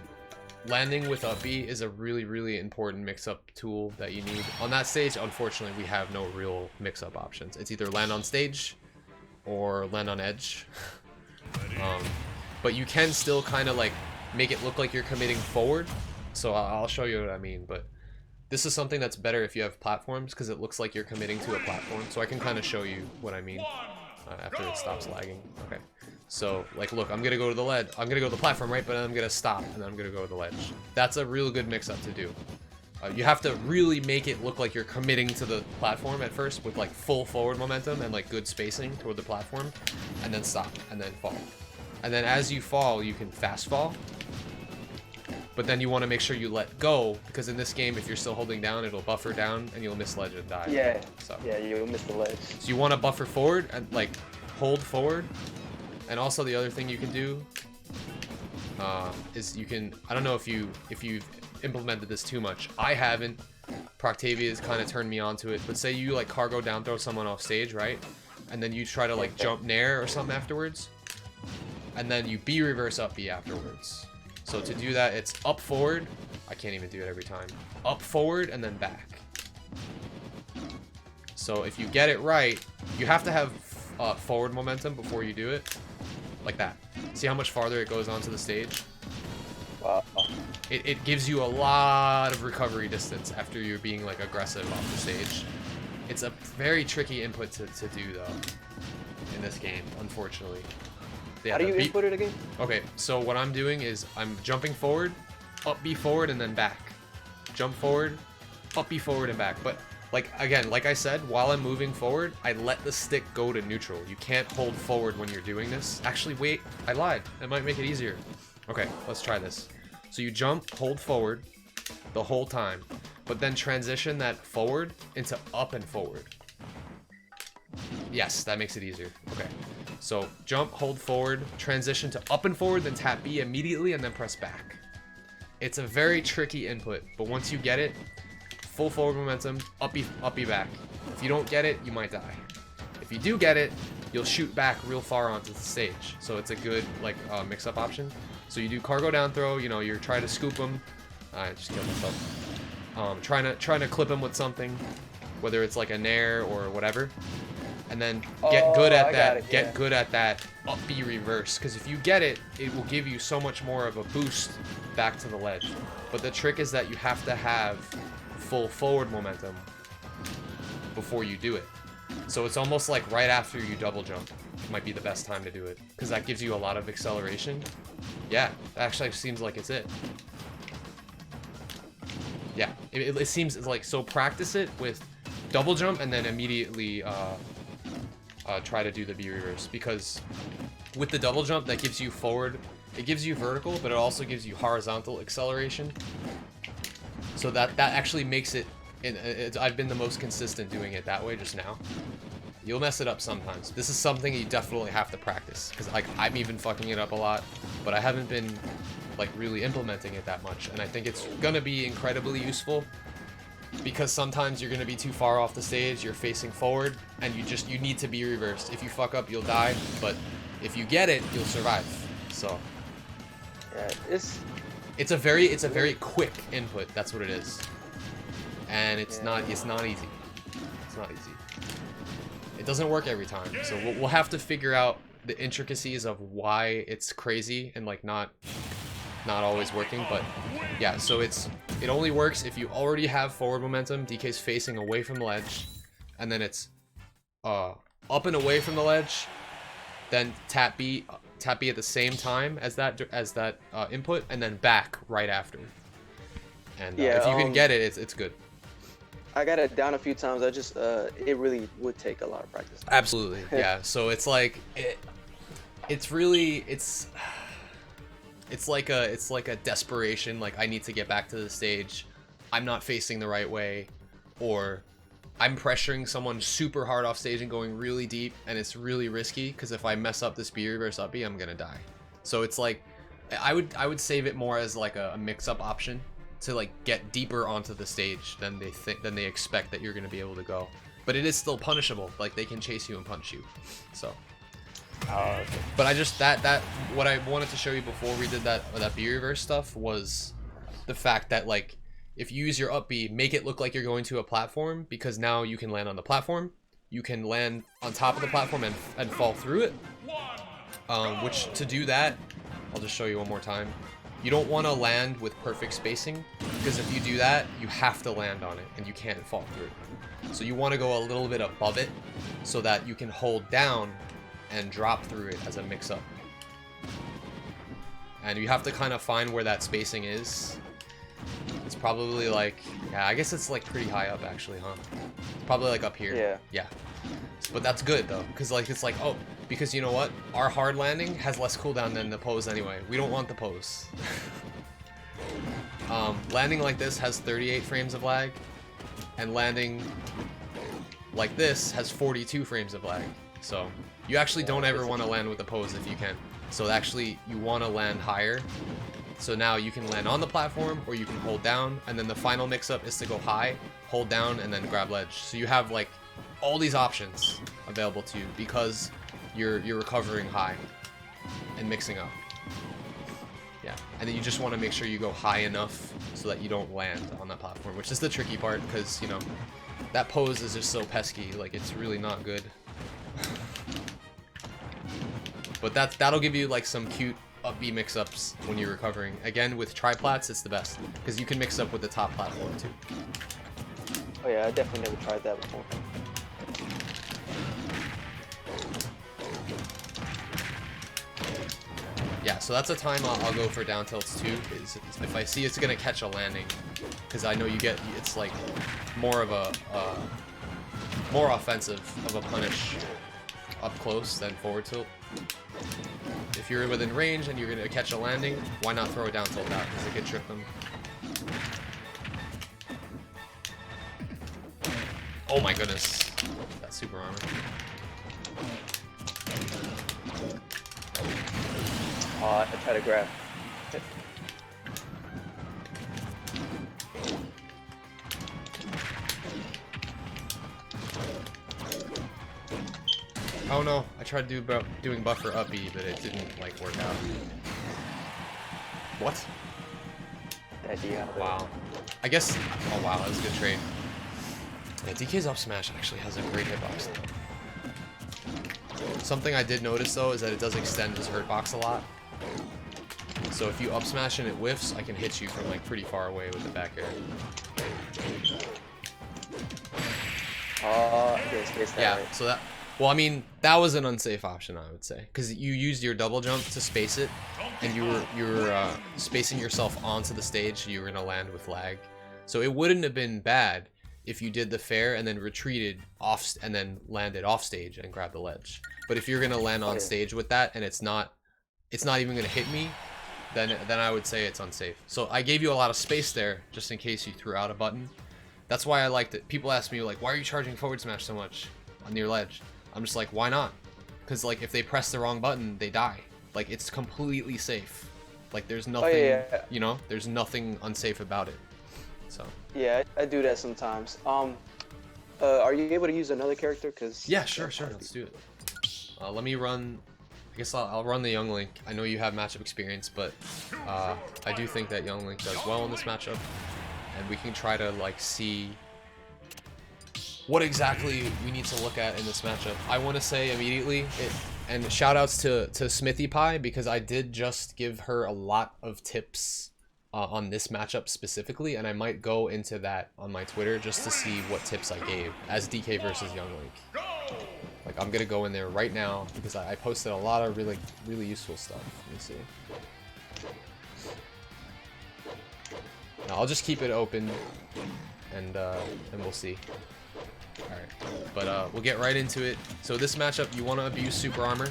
landing with uppy is a really, really important mix-up tool that you need. On that stage, unfortunately, we have no real mix-up options. It's either land on stage or land on edge. But you can still kind of like make it look like you're committing forward. So I'll show you what I mean. But this is something that's better if you have platforms because it looks like you're committing to a platform. So I can kind of show you what I mean after it stops lagging. Okay. So, like, look, I'm gonna go to the ledge. I'm gonna go to the platform, right? But then I'm gonna stop, and then I'm gonna go to the ledge. That's a real good mix-up to do. You have to really make it look like you're committing to the platform at first with, like, full forward momentum and, like, good spacing toward the platform, and then stop, and then fall. And then as you fall, you can fast fall. But then you want to make sure you let go, because in this game, if you're still holding down, it'll buffer down, and you'll miss ledge and die. Yeah, so. Yeah, you'll miss the ledge. So you want to buffer forward, and, like, hold forward. And also the other thing you can do is you can, I don't know if you've implemented this too much. I haven't. Proctavia's kind of turned me onto it. But say you like cargo down throw someone off stage, right? And then you try to like jump nair or something afterwards. And then you B reverse up B afterwards. So to do that, it's up forward. I can't even do it every time. Up forward and then back. So if you get it right, you have to have forward momentum before you do it. Like that. See how much farther it goes onto the stage? Wow. It gives you a lot of recovery distance after you're being like aggressive off the stage. It's a very tricky input to do though in this game, unfortunately. How do you input it again? Okay, so what I'm doing is I'm jumping forward, up B forward, and then back. Jump forward, up B forward, and back. But like, again, like I said, while I'm moving forward, I let the stick go to neutral. You can't hold forward when you're doing this. Actually, wait, I lied. It might make it easier. Okay, let's try this. So you jump, hold forward the whole time, but then transition that forward into up and forward. Yes, that makes it easier. Okay, so jump, hold forward, transition to up and forward, then tap B immediately, and then press back. It's a very tricky input, but once you get it, full forward momentum, uppy back. If you don't get it, you might die. If you do get it, you'll shoot back real far onto the stage. So it's a good like mix-up option. So you do cargo down throw. You know, you're trying to scoop them. I just killed myself. Trying to clip them with something, whether it's like a nair or whatever. And then get good at that. Get good at that up B reverse, because if you get it, it will give you so much more of a boost back to the ledge. But the trick is that you have to have full forward momentum before you do it. So it's almost like right after you double jump might be the best time to do it, because that gives you a lot of acceleration. Yeah, actually seems like it's it. Yeah, it seems like, so practice it with double jump and then immediately try to do the B reverse, because with the double jump that gives you forward, it gives you vertical, but it also gives you horizontal acceleration. So that actually makes it, I've been the most consistent doing it that way just now. You'll mess it up sometimes. This is something you definitely have to practice, because like I'm even fucking it up a lot, but I haven't been like really implementing it that much, and I think it's gonna be incredibly useful, because sometimes you're gonna be too far off the stage, you're facing forward, and you need to be reversed. If you fuck up, you'll die, but if you get it, you'll survive. So yeah, it's a very quick input. That's what it is, and it's not easy. It's not easy. It doesn't work every time, so we'll have to figure out the intricacies of why it's crazy and like not always working. But yeah, so it only works if you already have forward momentum. DK's facing away from the ledge, and then it's up and away from the ledge, then tap B at the same time as that input, and then back right after. And if you can get it, it's good. I got it down a few times. I just it really would take a lot of practice. Absolutely, yeah. So it's like it's like a desperation. Like, I need to get back to the stage. I'm not facing the right way, or I'm pressuring someone super hard off stage and going really deep, and it's really risky, because if I mess up this B reverse up B, I'm gonna die. So it's like I would save it more as like a mix-up option to like get deeper onto the stage than they expect that you're gonna be able to go. But it is still punishable. Like, they can chase you and punch you. So. Okay. But I just what I wanted to show you before we did that B reverse stuff was the fact that, like, if you use your up B, make it look like you're going to a platform, because now you can land on the platform, you can land on top of the platform and fall through it. Which, to do that, I'll just show you one more time. You don't want to land with perfect spacing, because if you do that, you have to land on it and you can't fall through. So you want to go a little bit above it so that you can hold down and drop through it as a mix-up. And you have to kind of find where that spacing is. It's probably like, yeah, I guess it's like pretty high up actually, huh? It's probably like up here. Yeah. But that's good though, because like it's like, oh, because you know what? Our hard landing has less cooldown than the pose anyway. We don't want the pose. Landing like this has 38 frames of lag, and landing like this has 42 frames of lag. So you actually don't ever want to land with the pose if you can. So actually you want to land higher. So now you can land on the platform, or you can hold down, and then the final mix-up is to go high, hold down, and then grab ledge. So you have like all these options available to you, because you're recovering high and mixing up. Yeah, and then you just want to make sure you go high enough so that you don't land on that platform, which is the tricky part, because, you know, that pose is just so pesky. Like, it's really not good. But that'll give you like some cute up B mix-ups when you're recovering. Again, with triplats, it's the best, because you can mix up with the top platform too. Oh yeah, I definitely never tried that before. Yeah, so that's a time I'll go for down tilts too, is if I see it's gonna catch a landing, because I know it's like more of a more offensive of a punish up close than forward tilt. If you're within range and you're gonna catch a landing, why not throw a down tilt out, because it could trip them. Oh my goodness, that super armor. I try to grab. Oh no, I tried to do doing buffer up B, but it didn't like work out. What? Wow. I guess. Oh wow, that was a good trade. Yeah, DK's up smash actually has a great hitbox though. Something I did notice though is that it does extend his hurt box a lot. So if you up smash and it whiffs, I can hit you from like pretty far away with the back air. Yeah, so that, well, I mean, that was an unsafe option, I would say, because you used your double jump to space it, and you were spacing yourself onto the stage, so you were gonna land with lag. So it wouldn't have been bad if you did the fair and then retreated off and then landed off stage and grabbed the ledge. But if you're gonna land on stage with that and it's not even gonna hit me, then I would say it's unsafe. So I gave you a lot of space there just in case you threw out a button. That's why I liked it. People ask me like, why are you charging forward smash so much on your ledge? I'm just like, why not? Because like if they press the wrong button, they die. Like it's completely safe. Like there's nothing, you know, there's nothing unsafe about it. So. Yeah, I do that sometimes. Are you able to use another character? Cause yeah, sure. Let's do it. Let me run. I guess I'll run the Young Link. I know you have matchup experience, but I do think that Young Link does well in this matchup. And we can try to like see what exactly we need to look at in this matchup. I want to say immediately, and shout outs to Smithy Pie, because I did just give her a lot of tips on this matchup specifically, and I might go into that on my Twitter just to see what tips I gave as DK versus Young Link. Like I'm gonna go in there right now because I posted a lot of really useful stuff. Let me see. Now, I'll just keep it open, and we'll see. Alright, but we'll get right into it. So this matchup, you want to abuse super armor.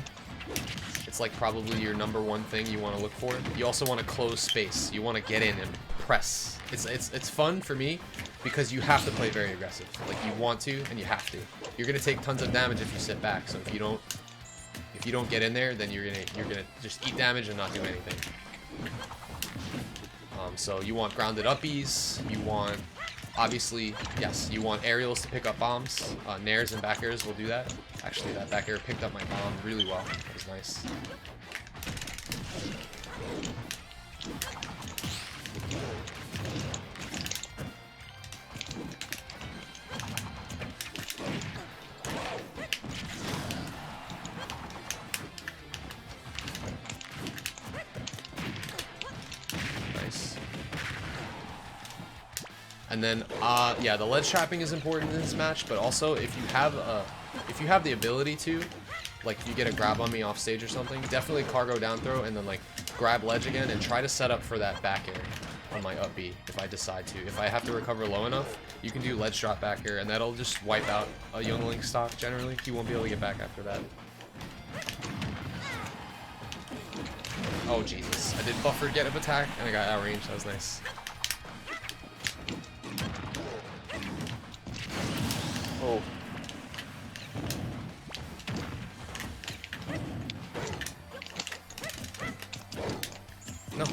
It's like probably your #1 thing you want to look for. You also want to close space. You want to get in and press. It's fun for me because you have to play very aggressive. Like you want to and you have to. You're gonna take tons of damage if you sit back. So if you don't get in there, then you're gonna just eat damage and not do anything. So you want grounded uppies, you want, obviously, yes, you want aerials to pick up bombs. Nairs and back airs will do that. Actually, that back air picked up my bomb really well. That was nice. And then, yeah, the ledge trapping is important in this match, but also if you have the ability to, like if you get a grab on me off stage or something, definitely cargo down throw and then like grab ledge again and try to set up for that back air on my up B if I decide to. If I have to recover low enough, you can do ledge drop back air and that'll just wipe out a Young Link stock generally. You won't be able to get back after that. Oh Jesus, I did buffer get up attack and I got outranged, that was nice. Oh. No.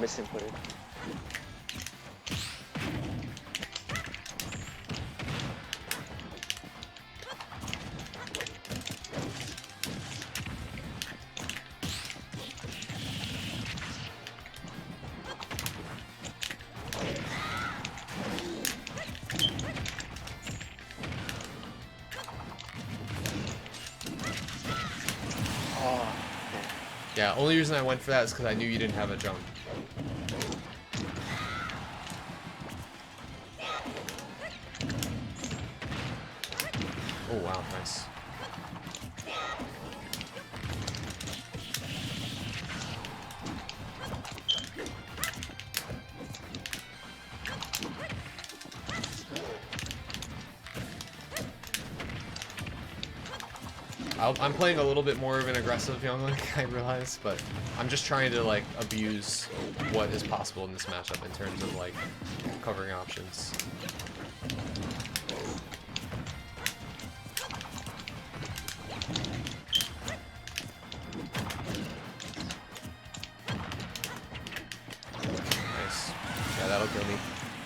Misinputted. Yeah, only reason I went for that is because I knew you didn't have a jump. Oh wow, nice. I'm playing a little bit more of an aggressive Young Link, I realize, but I'm just trying to like abuse what is possible in this matchup in terms of like covering options. kill me.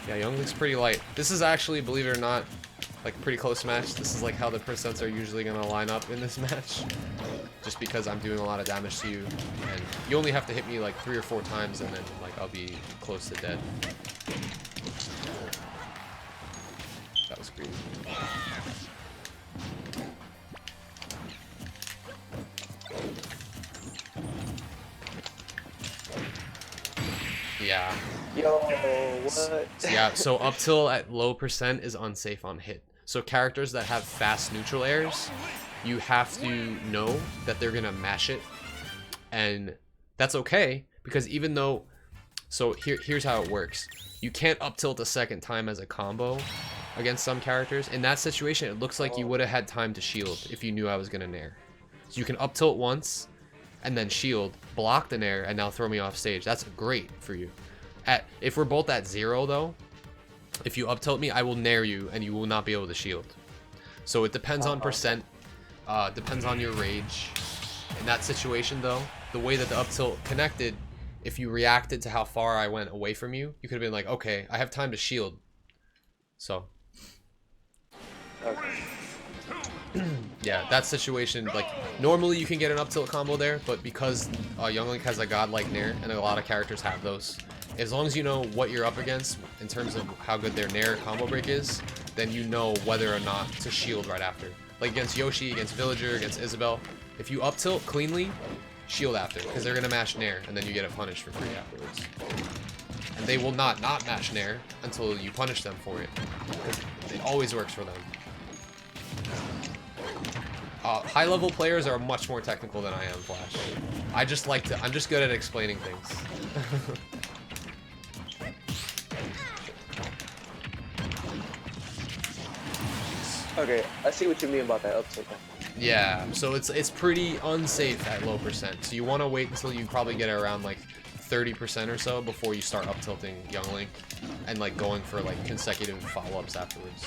Yeah, Young Link's pretty light. This is actually, believe it or not, like pretty close match. This is like how the percents are usually gonna line up in this match. Just because I'm doing a lot of damage to you, and you only have to hit me like 3 or 4 times, and then like I'll be close to dead. That was crazy. Yeah. Yo, what? Yeah, so up till at low percent is unsafe on hit. So characters that have fast neutral airs, you have to know that they're gonna mash it. And that's okay, because even though... So here's how it works. You can't up tilt a second time as a combo against some characters. In that situation, it looks like you would have had time to shield if you knew I was gonna nair. So you can up tilt once, and then shield, block the nair, and now throw me off stage. That's great for you. If we're both at 0 though, if you up tilt me, I will nair you and you will not be able to shield. So it depends on percent, depends on your rage. In that situation though, the way that the up tilt connected, if you reacted to how far I went away from you, you could have been like, okay, I have time to shield. So. Okay. Yeah, that situation, like, normally you can get an up tilt combo there, but because Young Link has a godlike nair, and a lot of characters have those, as long as you know what you're up against in terms of how good their nair combo break is, then you know whether or not to shield right after. Like against Yoshi, against Villager, against Isabelle, if you up tilt cleanly, shield after, because they're gonna mash nair, and then you get it punished for free afterwards. And they will not mash nair until you punish them for it, because it always works for them. High level players are much more technical than I am, Flash. I'm just good at explaining things. Okay, I see what you mean about that up tilt. Yeah, so it's pretty unsafe at low percent. So you want to wait until you probably get around like 30% or so before you start up tilting Young Link and like going for like consecutive follow-ups afterwards.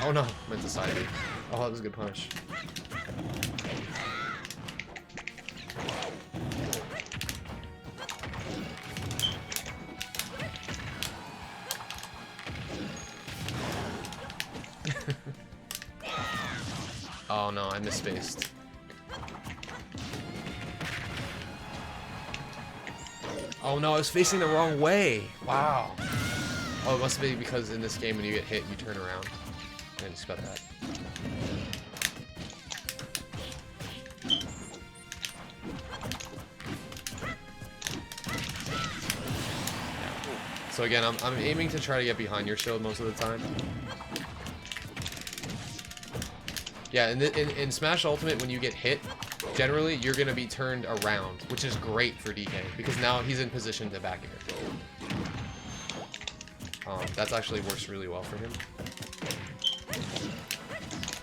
Oh no, meant to side B. Oh, that was a good punish. Oh no, I misspaced. Oh no, I was facing the wrong way. Wow. Oh, it must be because in this game when you get hit, you turn around. I just got that. So again, I'm aiming to try to get behind your shield most of the time. Yeah, in Smash Ultimate, when you get hit, generally you're gonna be turned around, which is great for DK because now he's in position to back air. That actually works really well for him.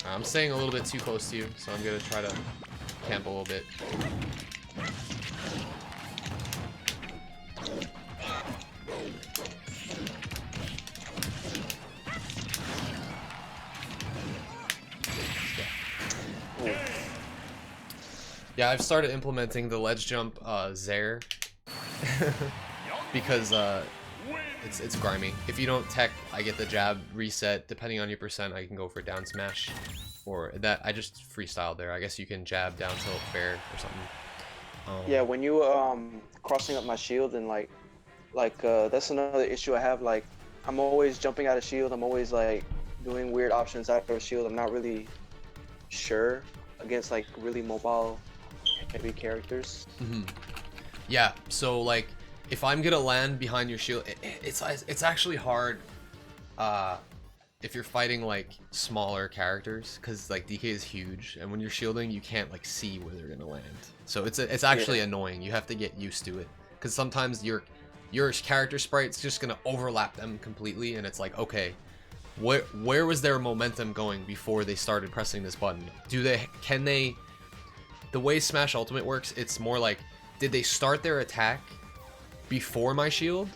I'm staying a little bit too close to you, so I'm gonna try to camp a little bit. Yeah, I've started implementing the ledge jump Zair because it's grimy. If you don't tech, I get the jab reset. Depending on your percent, I can go for down smash, or that I just freestyled there. I guess you can jab down tilt fair or something. Yeah, when you crossing up my shield and like that's another issue I have. Like I'm always jumping out of shield. I'm always like doing weird options after a shield. I'm not really sure against like really mobile heavy characters. Yeah, so like if I'm gonna land behind your shield, it's actually hard if you're fighting like smaller characters, because like DK is huge, and when you're shielding you can't like see where they're gonna land. So it's actually annoying. You have to get used to it, because sometimes your character sprite's just gonna overlap them completely, and it's like, okay, where was their momentum going before they started pressing this button? Can they the way Smash Ultimate works, it's more like, did they start their attack before my shield,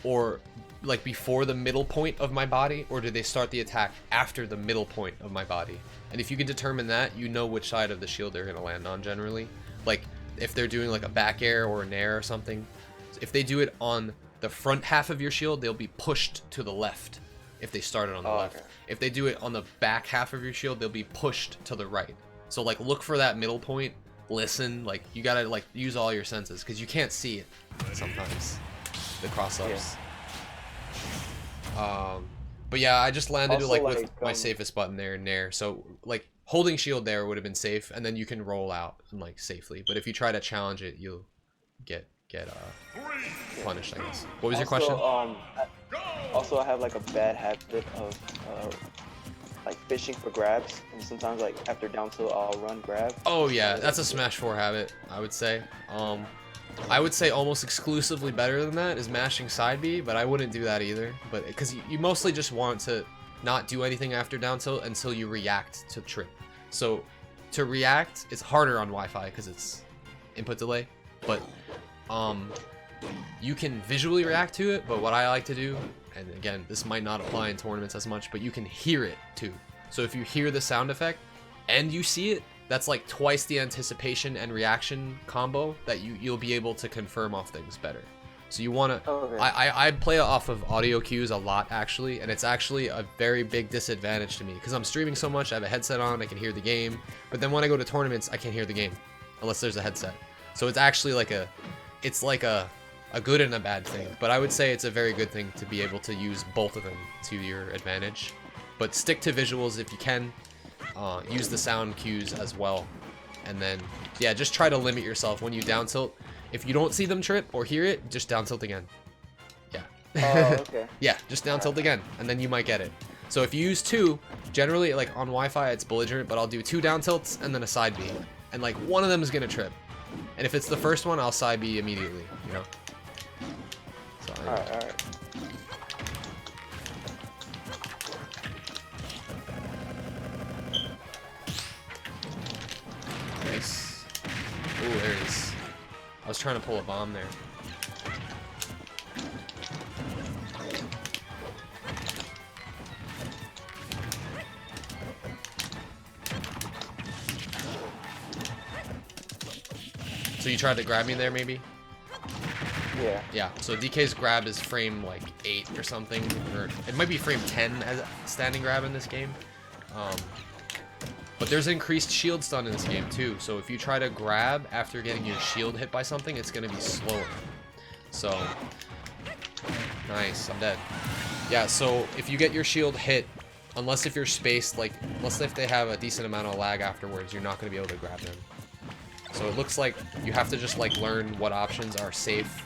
or like before the middle point of my body, or did they start the attack after the middle point of my body? And if you can determine that, you know which side of the shield they're gonna land on generally. Like if they're doing like a back air or a nair or something, if they do it on the front half of your shield, they'll be pushed to the left if they started on the left. Okay. If they do it on the back half of your shield, they'll be pushed to the right. So like look for that middle point, listen, like you gotta like use all your senses because you can't see it sometimes, the cross-ups. But yeah, I just landed Also, like like, with my safest button there, nair. So like holding shield there would have been safe, and then you can roll out and like safely. But if you try to challenge it, you'll get punished, I guess. What was your question? Also, I have like a bad habit of like fishing for grabs, and sometimes like after down tilt I'll run grab. Oh yeah, that's a Smash 4 habit, I would say. I would say almost exclusively better than that is mashing side B, but I wouldn't do that either. But because you mostly just want to not do anything after down tilt until you react to trip. So to react, it's harder on Wi-Fi because it's input delay, but you can visually react to it. But what I like to do, and again, this might not apply in tournaments as much, but you can hear it too. So if you hear the sound effect and you see it, that's like twice the anticipation and reaction combo that you'll be able to confirm off things better. So you want to, Okay. I play off of audio cues a lot actually, and it's actually a very big disadvantage to me because I'm streaming so much. I have a headset on, I can hear the game, but then when I go to tournaments, I can't hear the game unless there's a headset. So it's actually like a good and a bad thing, but I would say it's a very good thing to be able to use both of them to your advantage. But stick to visuals if you can. Use the sound cues as well, and then yeah, just try to limit yourself when you down tilt. If you don't see them trip or hear it, just down tilt again. Yeah. Oh, okay. Yeah, just down tilt again, and then you might get it. So if you use two, generally like on Wi-Fi it's belligerent, but I'll do 2 down tilts and then a side B, and like one of them is gonna trip. And if it's the first one, I'll side B immediately, you know? So, Alright. Nice. Ooh, there it is. I was trying to pull a bomb there. So you tried to grab me there, maybe? Yeah. Yeah, so DK's grab is frame like 8 or something, or it might be frame 10 as a standing grab in this game. But there's increased shield stun in this game too, so if you try to grab after getting your shield hit by something, it's gonna be slower. So, nice, I'm dead. Yeah, so if you get your shield hit, unless if you're spaced, like, unless if they have a decent amount of lag afterwards, you're not gonna be able to grab them. So it looks like you have to just like learn what options are safe.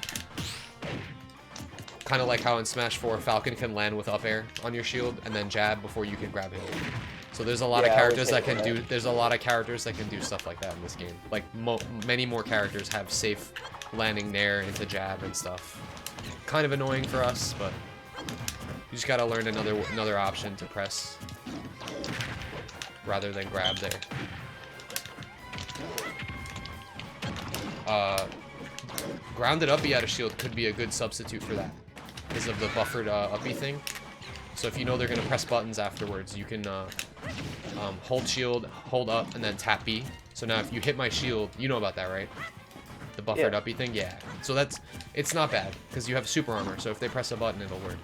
Kind of like how in Smash 4, Falcon can land with up air on your shield and then jab before you can grab him. So there's a lot of characters that can do. There's a lot of characters that can do stuff like that in this game. Like many more characters have safe landing nair into jab and stuff. Kind of annoying for us, but you just gotta learn another option to press rather than grab there. Grounded uppy out of shield could be a good substitute for that because of the buffered uppy thing. So if you know they're gonna press buttons afterwards, you can hold shield, hold up, and then tap B. So now if you hit my shield, you know about that, right? The buffered uppy thing, yeah. So it's not bad because you have super armor. So if they press a button, it'll work.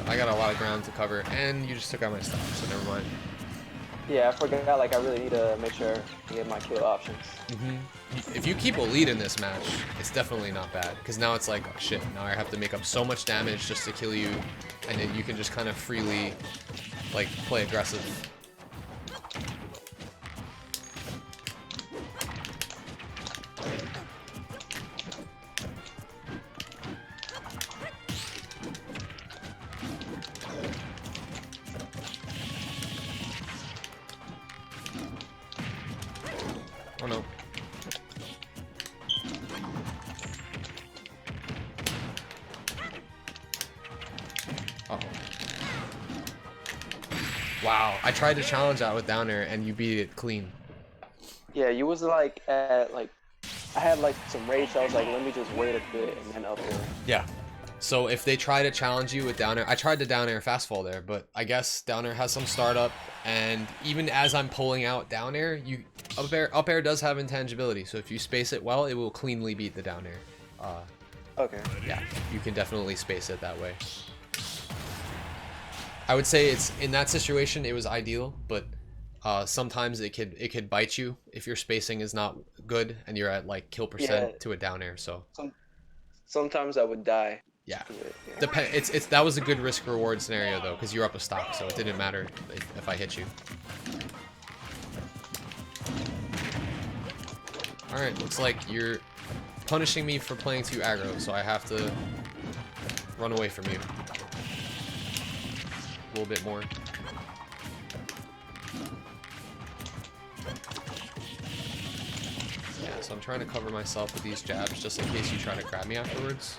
I got a lot of ground to cover, and you just took out my stuff, so never mind. Yeah, I forgot, like, I really need to make sure to get my kill options. If you keep a lead in this match, it's definitely not bad, because now it's like, oh shit, now I have to make up so much damage just to kill you, and then you can just kind of freely, like, play aggressive. Oh no. Wow, I tried to challenge that with down air and you beat it clean. Yeah, you was like at like I had like some rage. So I was like, let me just wait a bit and then up air. Yeah. So if they try to challenge you with down air, I tried to down air fast fall there, but I guess down air has some startup, and even as I'm pulling out down air, up air does have intangibility. So if you space it well, it will cleanly beat the down air. Okay. Yeah, you can definitely space it that way. I would say it's in that situation it was ideal, but sometimes it could bite you if your spacing is not good and you're at like kill percent to a down air. So sometimes I would die. yeah, Yeah. it's that was a good risk reward scenario though, because you're up a stock, so it didn't matter if I hit you. All right, looks like you're punishing me for playing too aggro, so I have to run away from you a little bit more. Yeah, so I'm trying to cover myself with these jabs just in case you try to grab me afterwards.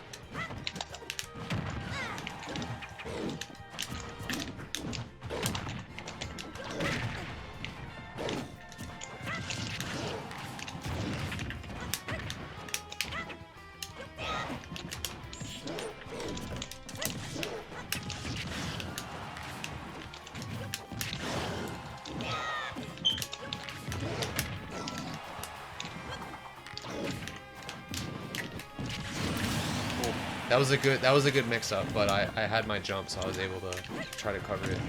That was a good mix up, but I had my jump, so I was able to try to cover it.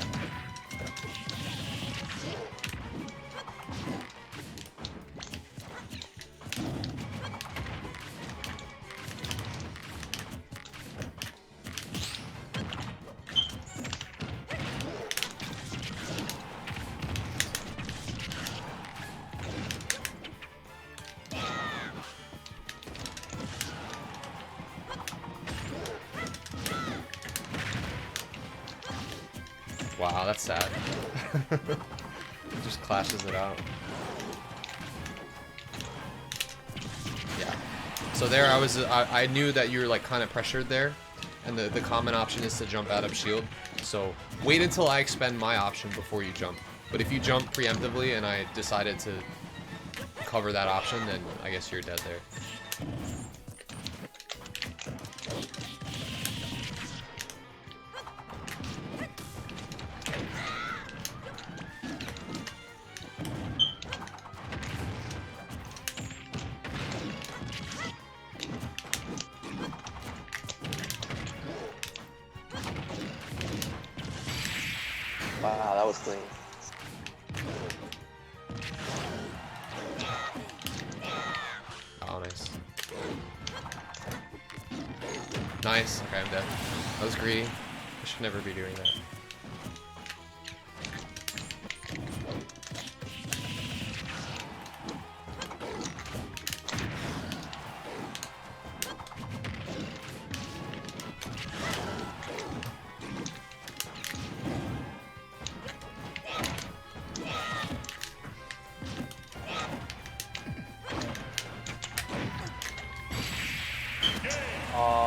Wow, that's sad. It just clashes it out. Yeah. So there I knew that you were like kind of pressured there, and the common option is to jump out of shield. So wait until I expend my option before you jump. But if you jump preemptively and I decided to cover that option, then I guess you're dead there. Wow, that was clean. Oh, nice. Nice. Okay, I'm dead. That was greedy. I should never be doing that.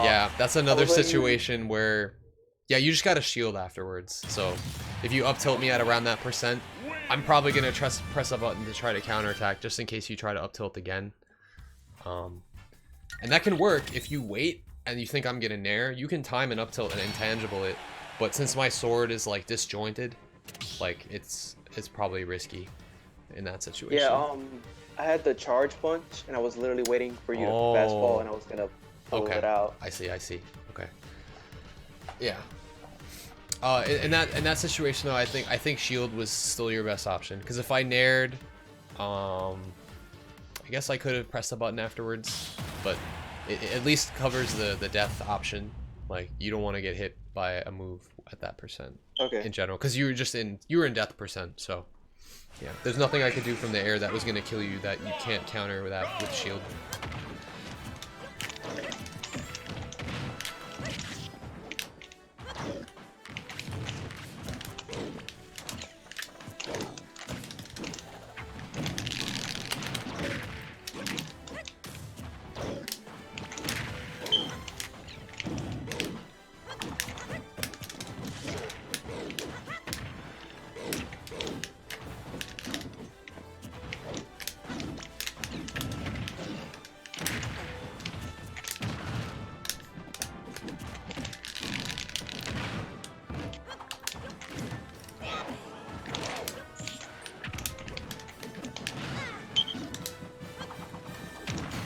Yeah, that's another situation where, yeah, you just gotta shield afterwards. So if you up tilt me at around that percent, I'm probably gonna press a button to try to counterattack just in case you try to up tilt again. And that can work if you wait and you think I'm gonna nair. You can time an up tilt and intangible it, but since my sword is like disjointed, like it's probably risky in that situation. Yeah, I had the charge punch and I was literally waiting for you to fastball and I was gonna pull it out. I see. Okay. Yeah. In that situation though, I think shield was still your best option, because if I nared, I guess I could have pressed the button afterwards, but it at least covers the death option. Like, you don't want to get hit by a move at that percent. Okay. In general, because you were in death percent, so yeah, there's nothing I could do from the air that was gonna kill you that you can't counter with shield.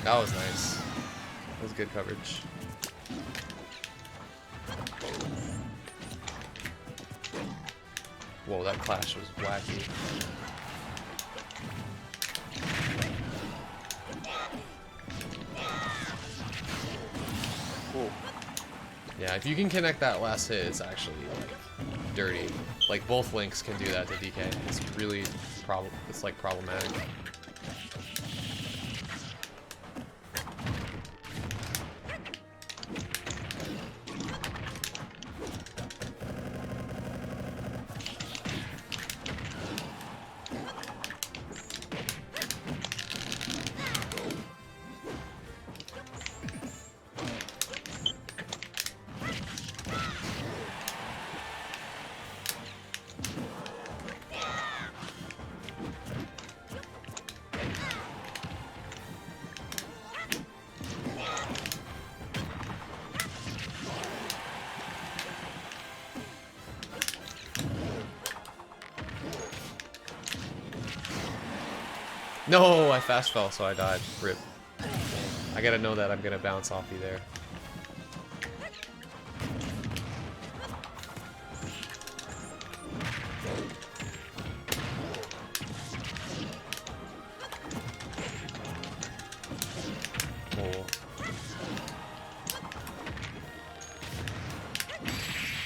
That was nice. That was good coverage. Whoa, that clash was wacky. Ooh. Yeah, if you can connect that last hit, it's actually like dirty. Like both links can do that to DK. It's really it's like problematic. No, I fast fell, so I died. Rip. I gotta know that I'm gonna bounce off you there. Whoa.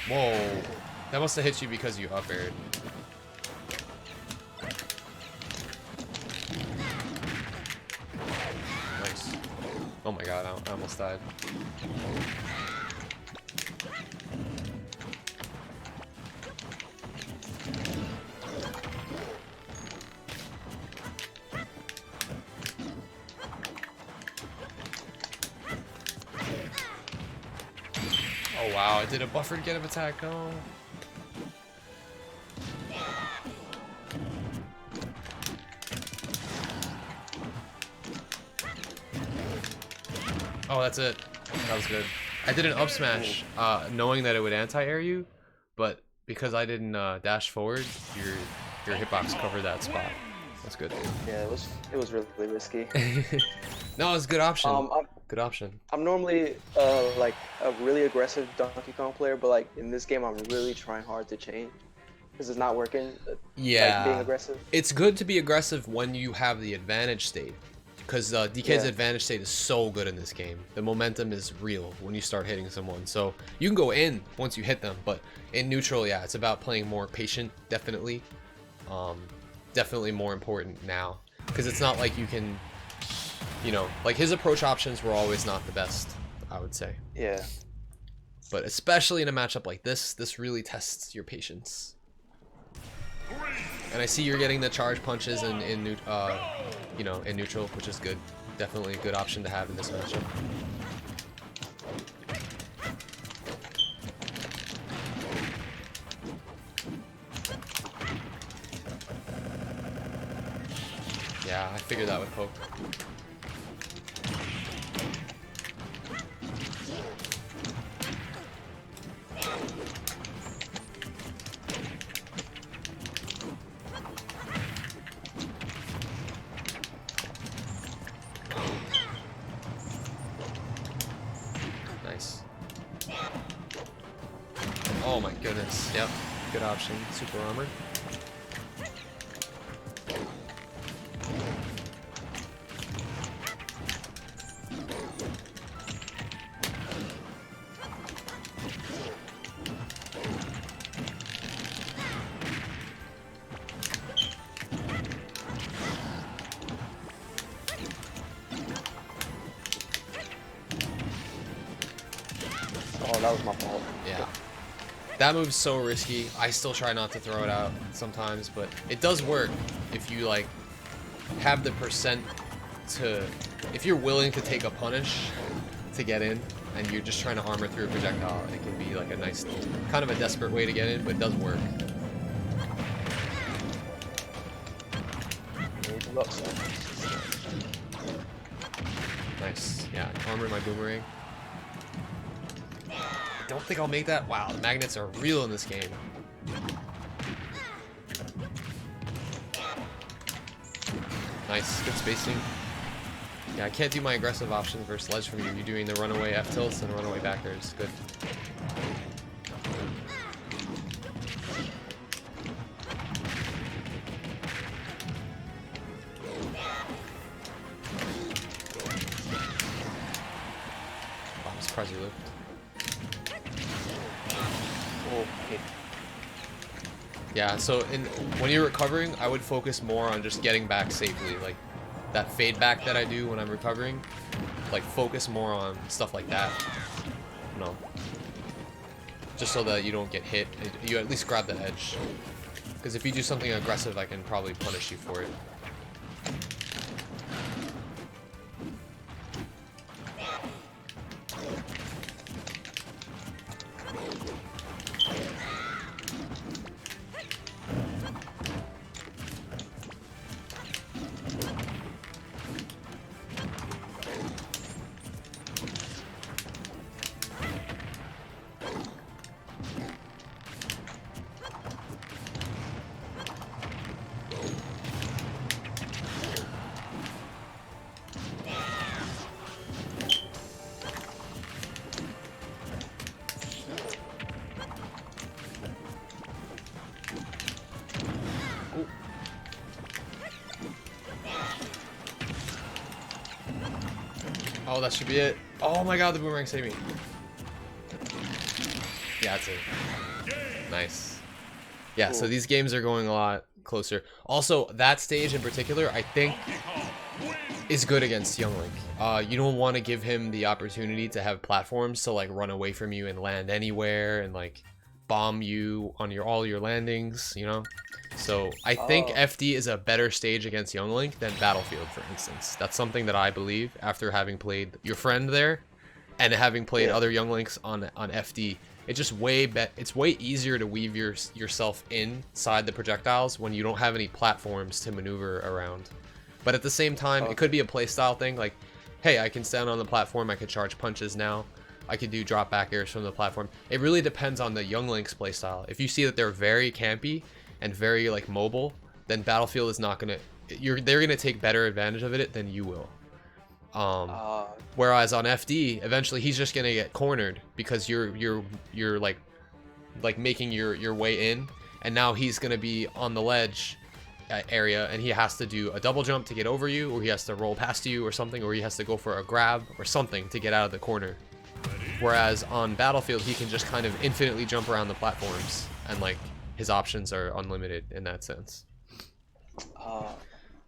Whoa. That must have hit you because you up aired. Nice. Oh my god, I almost died. Oh wow, I did a buffered get up attack, no. Oh, that's it. That was good. I did an up smash, knowing that it would anti-air you, but because I didn't dash forward, your hitbox covered that spot. That's good. Yeah, it was really risky. No, it's a good option. Good option. I'm normally like a really aggressive Donkey Kong player, but like in this game, I'm really trying hard to change because it's not working. Yeah, like, being aggressive. It's good to be aggressive when you have the advantage state, because DK's advantage state is so good in this game. The momentum is real when you start hitting someone, so you can go in once you hit them, but in neutral, yeah, it's about playing more patient. Definitely, definitely more important now, because it's not like you can. You know, like his approach options were always not the best, I would say. Yeah. But especially in a matchup like this, this really tests your patience. And I see you're getting the charge punches in you know, in neutral, which is good. Definitely a good option to have in this matchup. Yeah, I figured that would poke. Nice. Oh my goodness. Yep. Good option. Super armor. Oh, that was my fault. Yeah. That move's so risky. I still try not to throw it out sometimes, but it does work if you like have the percent to, if you're willing to take a punish to get in and you're just trying to armor through a projectile, it can be like a nice, kind of a desperate way to get in, but it does work. Nice. Yeah, armor my boomerang. Don't think I'll make that. Wow, the magnets are real in this game. Nice, good spacing. Yeah, I can't do my aggressive options versus ledge from you. You're doing the runaway F tilts and runaway backers. Good. Oh, it's crazy loop. Okay. Yeah, so when you're recovering, I would focus more on just getting back safely. Like that fade back that I do when I'm recovering, like focus more on stuff like that. No. Just so that you don't get hit. You at least grab the edge. Because if you do something aggressive, I can probably punish you for it. Oh, that should be it. Oh my god, the boomerang saved me. Yeah, that's it. Nice. Yeah, so these games are going a lot closer. Also, that stage in particular, I think, is good against Young Link. You don't want to give him the opportunity to have platforms to like run away from you and land anywhere and like bomb you on all your landings, you know? So I think FD is a better stage against Young Link than Battlefield, for instance. That's something that I believe after having played your friend there and having played other Young Links on FD. It's just it's way easier to weave yourself inside the projectiles when you don't have any platforms to maneuver around. But at the same time, it could be a playstyle thing. Like, hey, I can stand on the platform. I could charge punches now. I could do drop back airs from the platform. It really depends on the Young Link's playstyle. If you see that they're very campy and very like mobile, then Battlefield is not gonna. They're gonna take better advantage of it than you will. Whereas on FD, eventually he's just gonna get cornered because you're like making your way in, and now he's gonna be on the ledge area, and he has to do a double jump to get over you, or he has to roll past you or something, or he has to go for a grab or something to get out of the corner. Whereas on Battlefield, he can just kind of infinitely jump around the platforms, and like his options are unlimited in that sense.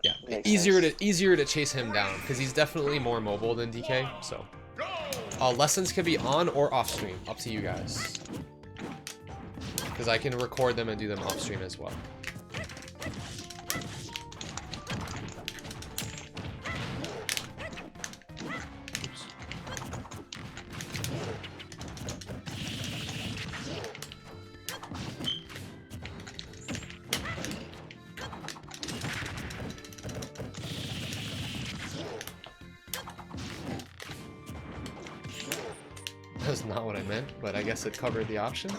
Yeah, easier to chase him down because he's definitely more mobile than DK. So lessons can be on or off stream, up to you guys. Because I can record them and do them off stream as well. That's not what I meant, but I guess it covered the option.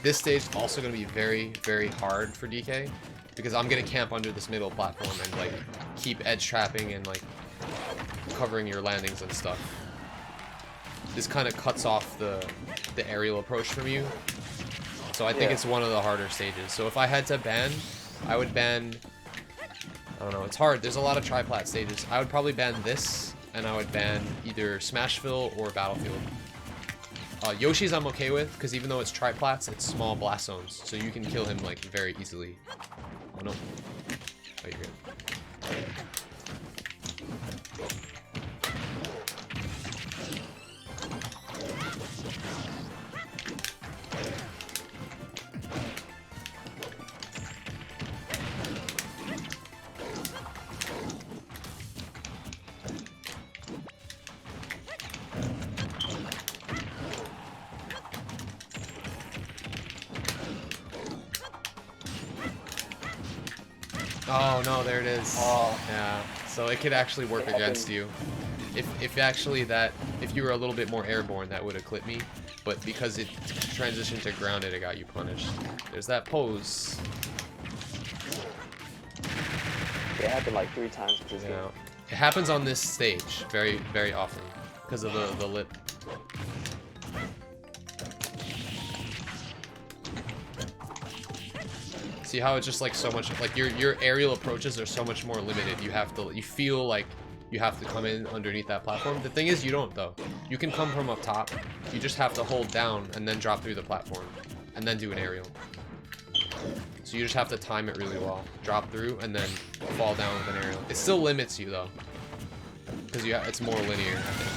This stage is also going to be very, very hard for DK because I'm going to camp under this middle platform and like keep edge trapping and like covering your landings and stuff. This kind of cuts off the aerial approach from you. So I think it's one of the harder stages. So if I had to ban, I would ban... I don't know, it's hard. There's a lot of triplat stages. I would probably ban this, and I would ban either Smashville or Battlefield. Yoshi's I'm okay with, because even though it's triplats, it's small blast zones, so you can kill him like very easily. Oh no. Oh, you're good. Oh no, there it is. Oh. Yeah, so it could actually work against you. If you were a little bit more airborne, that would have clipped me. But because it transitioned to grounded, it got you punished. There's that pose. It happened like 3 times this game. Yeah. It happens on this stage very, very often because of the lip. See how it's just like so much like your aerial approaches are so much more limited. You feel like you have to come in underneath that platform. The thing is, you don't though. You can come from up top. You just have to hold down and then drop through the platform and then do an aerial. So you just have to time it really well. Drop through and then fall down with an aerial. It still limits you though, because it's more linear, I think.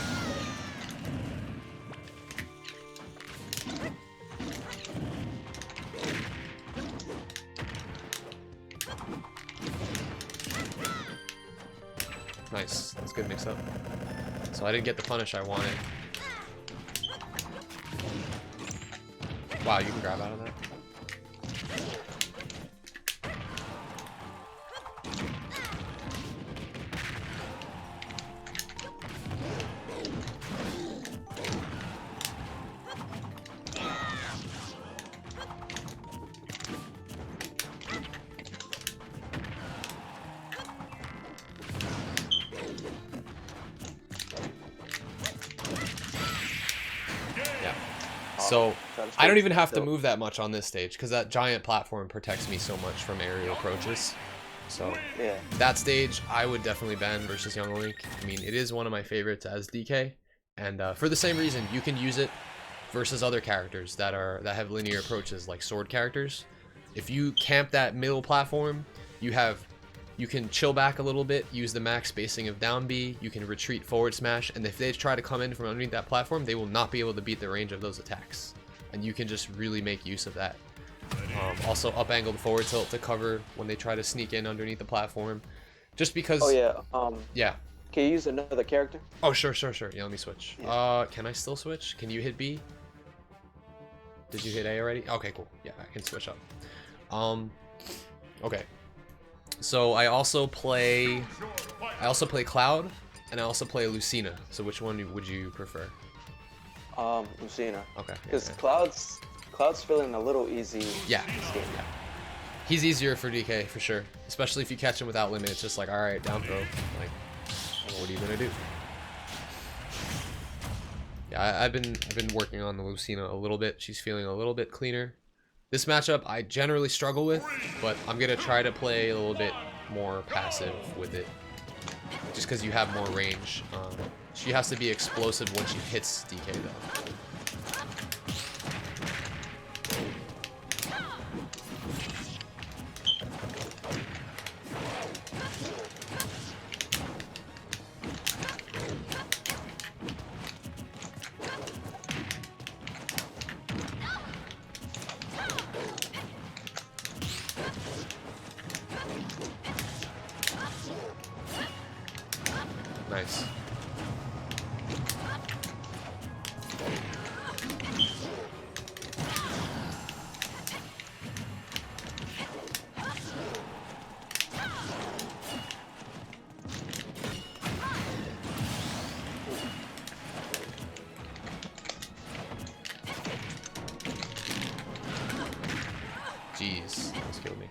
Nice. That's a good mix up. So I didn't get the punish I wanted. Wow, you can grab out of that. So I don't even have to move that much on this stage because that giant platform protects me so much from aerial approaches. So yeah, that stage I would definitely ban versus Young Link. I mean, it is one of my favorites as DK, and for the same reason, you can use it versus other characters that have linear approaches like sword characters. If you camp that middle platform, you can chill back a little bit, use the max spacing of down B, you can retreat forward smash, and if they try to come in from underneath that platform, they will not be able to beat the range of those attacks. And you can just really make use of that. Also up angled forward tilt to cover when they try to sneak in underneath the platform. Just because... Oh yeah, yeah. Can you use another character? Oh sure. Yeah, let me switch. Yeah. Can I still switch? Can you hit B? Did you hit A already? Okay, cool. Yeah, I can switch up. Okay. So I also play Cloud, and I also play Lucina. So which one would you prefer? Lucina. Okay. Because yeah. Cloud's feeling a little easy. Yeah. This game. Yeah. He's easier for DK for sure. Especially if you catch him without limit. It's just like, all right, down throw. Like, what are you gonna do? Yeah, I've been working on the Lucina a little bit. She's feeling a little bit cleaner. This matchup I generally struggle with, but I'm gonna try to play a little bit more passive with it, just because you have more range. She has to be explosive when she hits DK though. Nice. Jeez, almost killed me.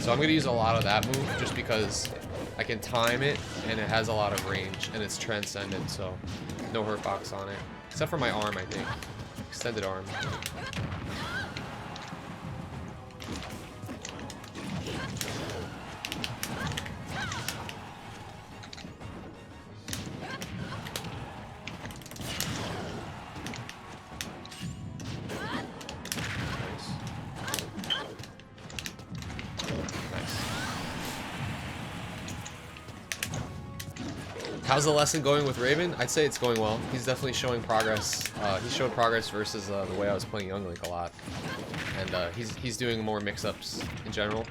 So I'm going to use a lot of that move just because I can time it and it has a lot of range and it's transcendent, so no hurt box on it. Except for my arm, I think. Extended arm. How's the lesson going with Raven? I'd say it's going well. He's definitely showing progress. He showed progress versus the way I was playing Young Link a lot. And he's doing more mix-ups in general.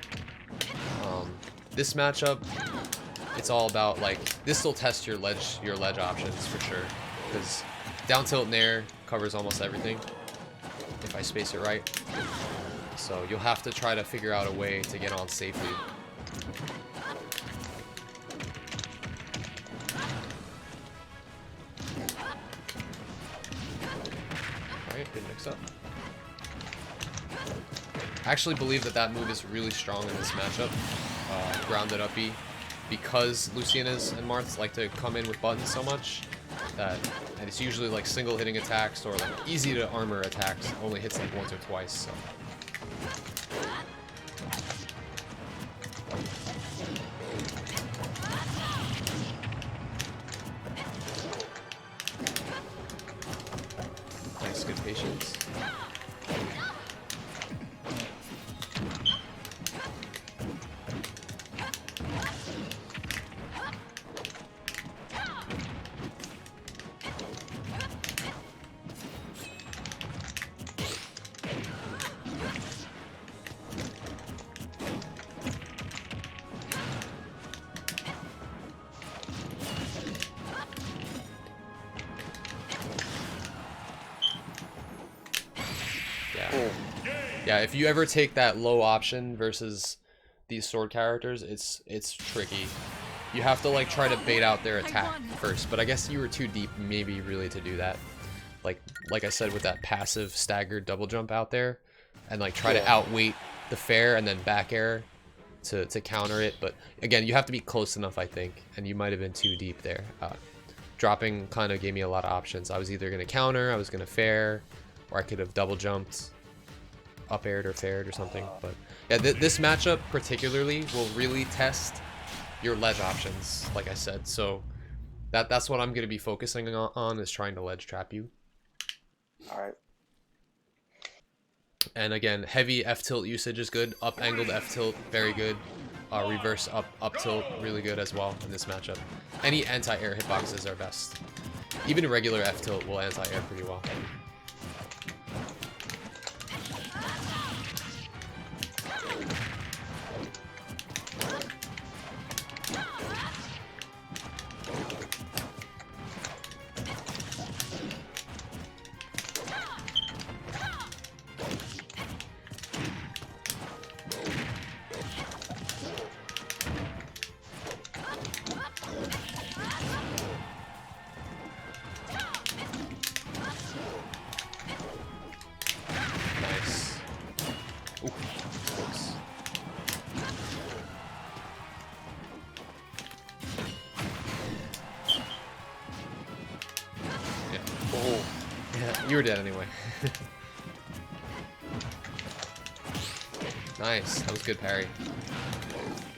This matchup, it's all about like this will test your ledge options for sure, because down tilt nair covers almost everything if I space it right. So you'll have to try to figure out a way to get on safely. Alright, good mix up. I actually believe that that move is really strong in this matchup. Grounded up B, because Lucianas and Marths like to come in with buttons so much that, and it's usually like single hitting attacks or like easy to armor attacks, only hits like once or twice, so. Nice, good patience. Yeah, if you ever take that low option versus these sword characters, it's tricky. You have to like try to bait out their attack first, but I guess you were too deep maybe really to do that. Like I said with that passive staggered double jump out there, and like try to outweight the fair and then back air to counter it. But again, you have to be close enough, I think, and you might have been too deep there. Dropping kind of gave me a lot of options. I was either going to counter, I was going to fair, or I could have double jumped, up aired or faired or something. But yeah, this matchup particularly will really test your ledge options, like I said. So that's what I'm going to be focusing on is trying to ledge trap you. All right. And again, heavy F tilt usage is good. Up angled F tilt, very good. Reverse up tilt, really good as well in this matchup. Any anti-air hitboxes are best. Even regular F tilt will anti-air pretty well. You were dead anyway. Nice, that was good parry.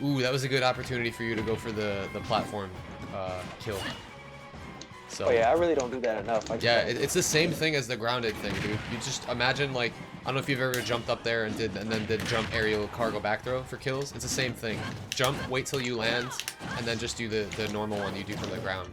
Ooh, that was a good opportunity for you to go for the platform kill. So, oh yeah, I really don't do that enough. Yeah, it's the same thing as the grounded thing, dude. You just imagine, like, I don't know if you've ever jumped up there and then did jump aerial cargo back throw for kills. It's the same thing. Jump, wait till you land, and then just do the normal one you do from the ground.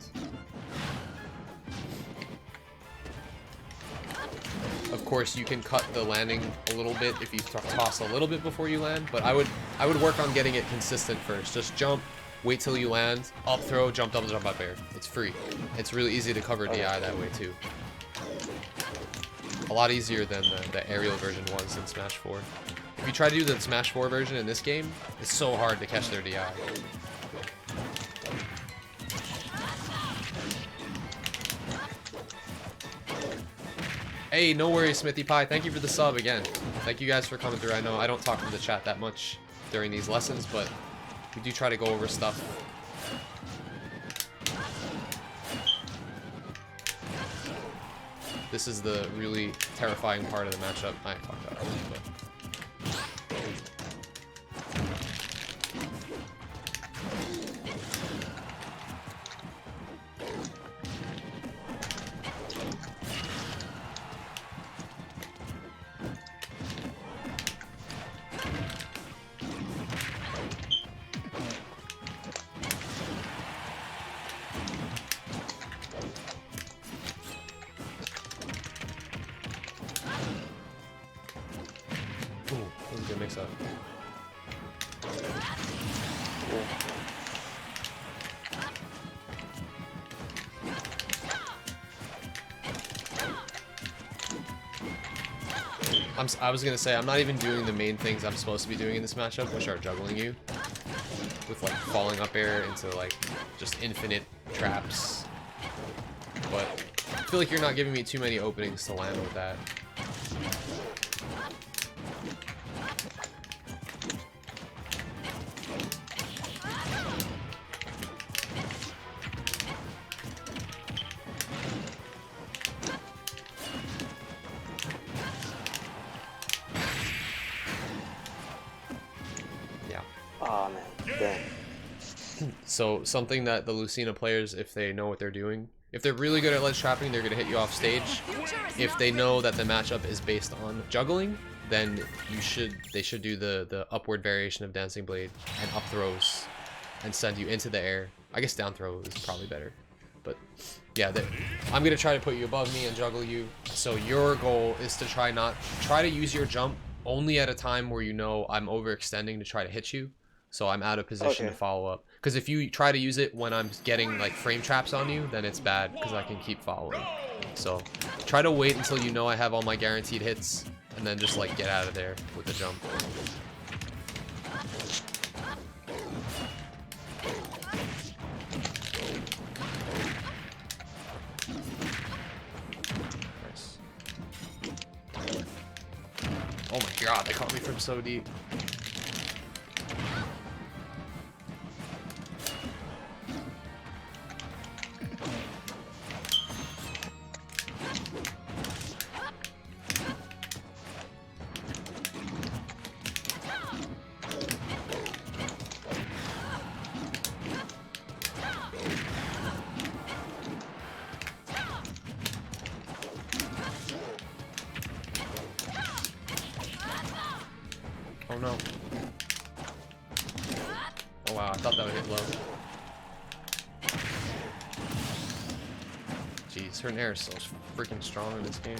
Of course, you can cut the landing a little bit if you toss a little bit before you land, but I would work on getting it consistent first. Just jump, wait till you land, up throw, jump, double jump, up air. It's free. It's really easy to cover DI that way too. A lot easier than the aerial version was in Smash 4. If you try to do the Smash 4 version in this game, it's so hard to catch their DI. Hey, no worries, Smithy Pie. Thank you for the sub again. Thank you guys for coming through. I know I don't talk to the chat that much during these lessons, but we do try to go over stuff. This is the really terrifying part of the matchup. I talked about it, but... I was gonna say, I'm not even doing the main things I'm supposed to be doing in this matchup, which are juggling you. With like falling up air into like just infinite traps. But I feel like you're not giving me too many openings to land with that. Oh man, damn. So something that the Lucina players, if they know what they're doing, if they're really good at ledge trapping, they're gonna hit you off stage. If they know that the matchup is based on juggling, then they should do the upward variation of Dancing Blade and up throws and send you into the air. I guess down throw is probably better. But yeah, I'm gonna try to put you above me and juggle you. So your goal is to try to use your jump only at a time where you know I'm overextending to try to hit you. So I'm out of position to follow up. Because if you try to use it when I'm getting like frame traps on you, then it's bad because I can keep following. So try to wait until you know I have all my guaranteed hits and then just like get out of there with the jump. Nice. Oh my god, they caught me from so deep. Oh no. Oh wow, I thought that would hit low. Jeez, her nair is so freaking strong in this game.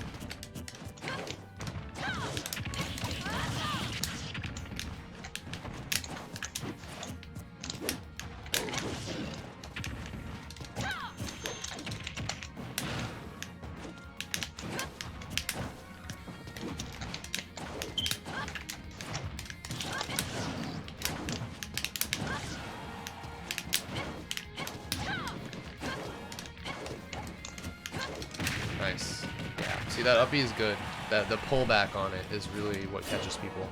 Nice. Yeah. See, that uppy is good. The pullback on it is really what catches people.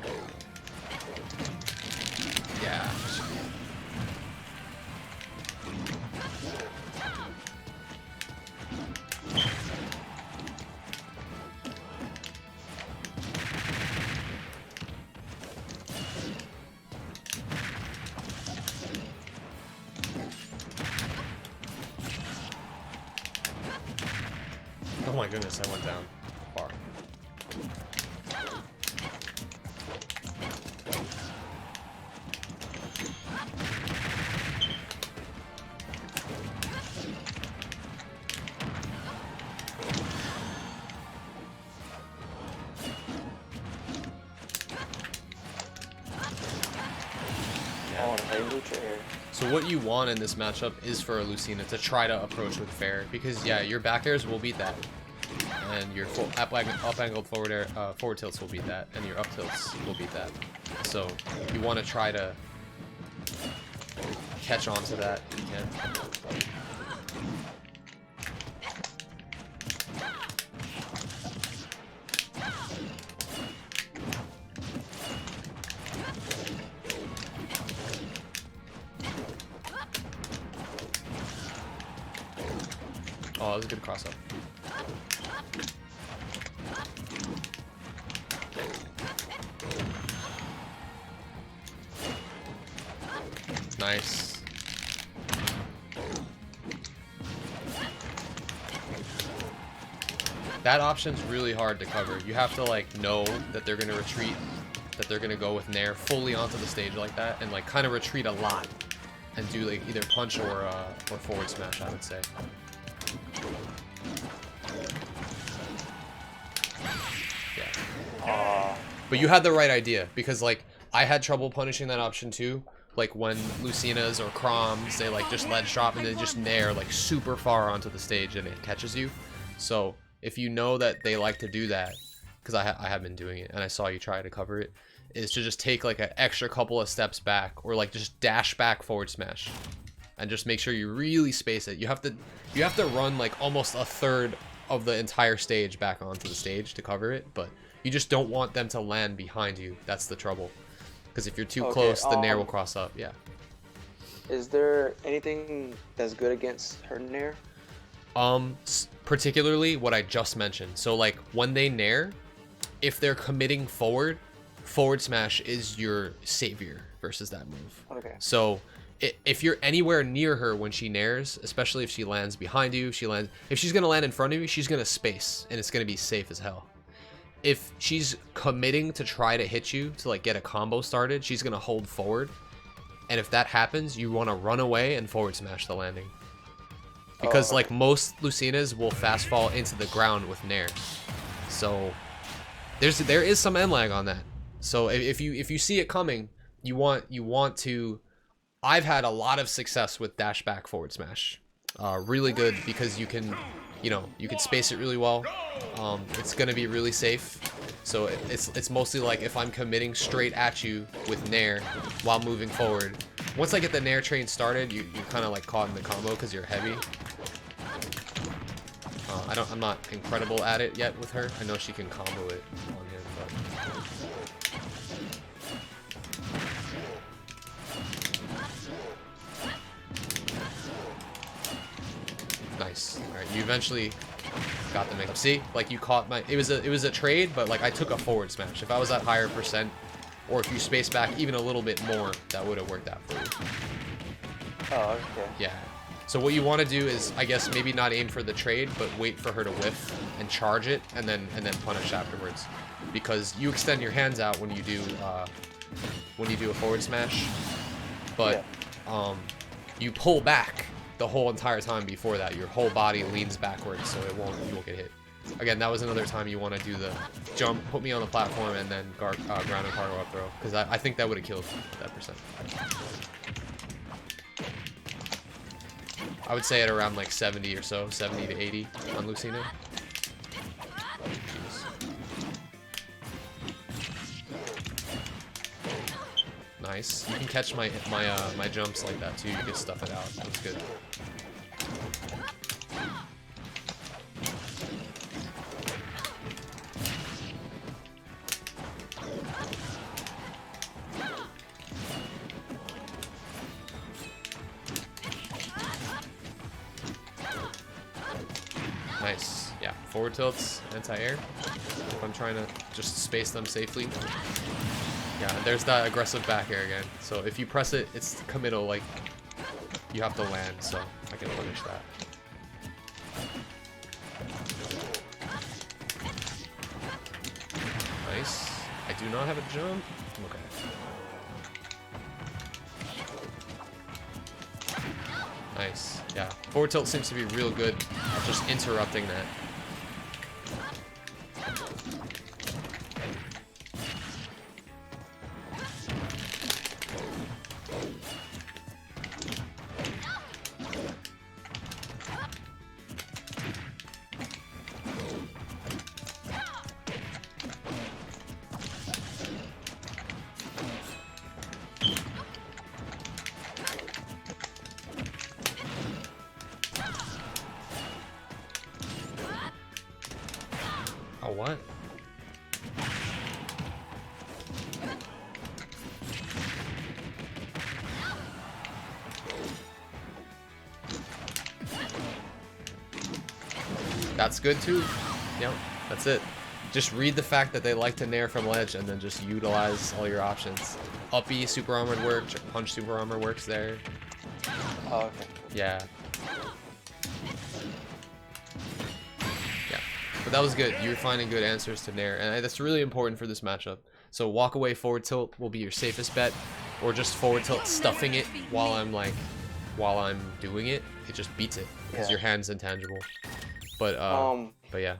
Yeah. Oh my goodness, I went down far. So what you want in this matchup is for a Lucina to try to approach with fair, because yeah, your back airs will beat that, and your up angled forward tilts will beat that, and your up tilts will beat that. So you want to try to catch on to that if you can. Oh, that was a good cross up. Nice. That option's really hard to cover. You have to like know that they're gonna retreat, that they're gonna go with Nair fully onto the stage like that, and like kind of retreat a lot, and do like either punch or forward smash, I would say. Yeah. But you had the right idea, because like I had trouble punishing that option too. Like when Lucinas or Chroms, they like just ledge drop and they just nair like super far onto the stage and it catches you. So if you know that they like to do that, because I have been doing it and I saw you try to cover it, is to just take like an extra couple of steps back, or like just dash back forward smash, and just make sure you really space it. You have to run like almost a third of the entire stage back onto the stage to cover it, but you just don't want them to land behind you. That's the trouble, because if you're too close, the nair will cross up. Yeah. Is there anything that's good against her nair? Particularly what I just mentioned. So like when they nair, if they're committing forward smash is your savior versus that move. Okay. So if you're anywhere near her when she nairs, especially if she lands behind you, if she's gonna land in front of you, she's gonna space, and it's gonna be safe as hell. If she's committing to try to hit you to like get a combo started, she's gonna hold forward, and if that happens, you want to run away and forward smash the landing, because like most Lucinas will fast fall into the ground with nair. So there is some end lag on that. So if you see it coming, you want to. I've had a lot of success with dash back forward smash. Really good, because you can space it really well. It's gonna be really safe. So it's mostly like if I'm committing straight at you with nair while moving forward. Once I get the nair train started, you kind of like caught in the combo because you're heavy. I'm not incredible at it yet with her. I know she can combo it on him, but. Nice. All right, you eventually got the mix. See, like you caught my. It was a trade, but like I took a forward smash. If I was at higher percent, or if you space back even a little bit more, that would have worked out for you. Oh, okay. Yeah. So what you want to do is, I guess, maybe not aim for the trade, but wait for her to whiff and charge it, and then punish afterwards, because you extend your hands out when you do a forward smash, but you pull back the whole entire time before that. Your whole body leans backwards, so you won't get hit. Again, that was another time you want to do the jump, put me on the platform, and then ground and cargo up throw, because I think that would have killed that percent. I would say at around like 70 or so, 70 to 80 on Lucina. Jeez. Nice. You can catch my jumps like that too. You can stuff it out. That's good. Nice. Yeah, forward tilts, anti-air. If I'm trying to just space them safely. Yeah, there's that aggressive back air again. So if you press it, it's committal, like you have to land, so I can punish that. Nice. I do not have a jump. Okay. Nice. Yeah. Forward tilt seems to be real good at just interrupting that. Oh, what? That's good too. Yep, that's it. Just read the fact that they like to nair from ledge and then just utilize all your options. Up E super armored works, punch super armor works there. Oh, okay. Yeah. But that was good. You were finding good answers to nair, and that's really important for this matchup. So walk away forward tilt will be your safest bet, or just forward tilt stuffing it while I'm doing it. It just beats it because your hand's intangible. But yeah.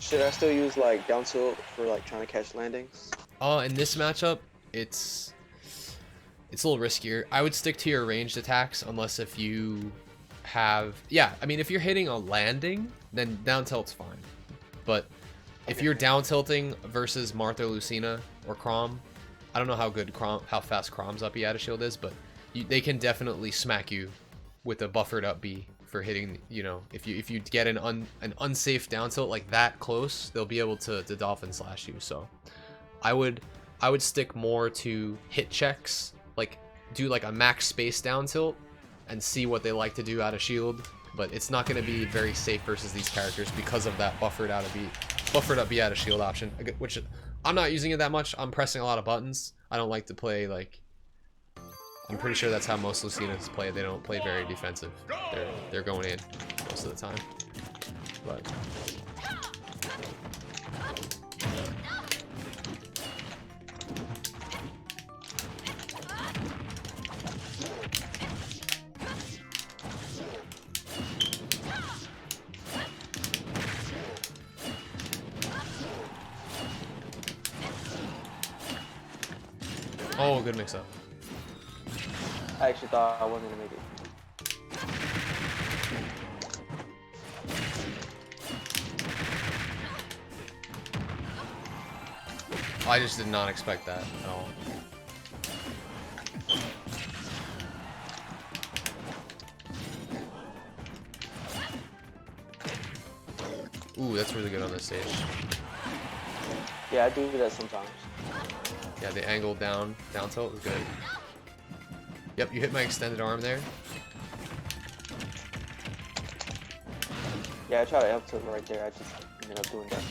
Should I still use like down tilt for like trying to catch landings? In this matchup, it's a little riskier. I would stick to your ranged attacks unless if you have, I mean, if you're hitting a landing, then down tilt's fine. But if you're down tilting versus Martha, Lucina, or Chrom, I don't know how fast Chrom's up B out of shield is, but they can definitely smack you with a buffered up B for hitting. You know, if you get an unsafe down tilt like that close, they'll be able to dolphin slash you. So I would stick more to hit checks, like do like a max space down tilt and see what they like to do out of shield. But it's not going to be very safe versus these characters because of that buffered up B out of shield option, which I'm not using it that much. I'm pressing a lot of buttons. I don't like to play like. I'm pretty sure that's how most Lucinas play. They don't play very defensive. They're going in most of the time. But oh, good mix up. I actually thought I wasn't gonna make it. I just did not expect that at all. Ooh, that's really good on this stage. Yeah, I do that sometimes. Yeah, the angle down tilt is good. Yep, you hit my extended arm there. Yeah, I tried to up tilt right there. I just ended up doing that.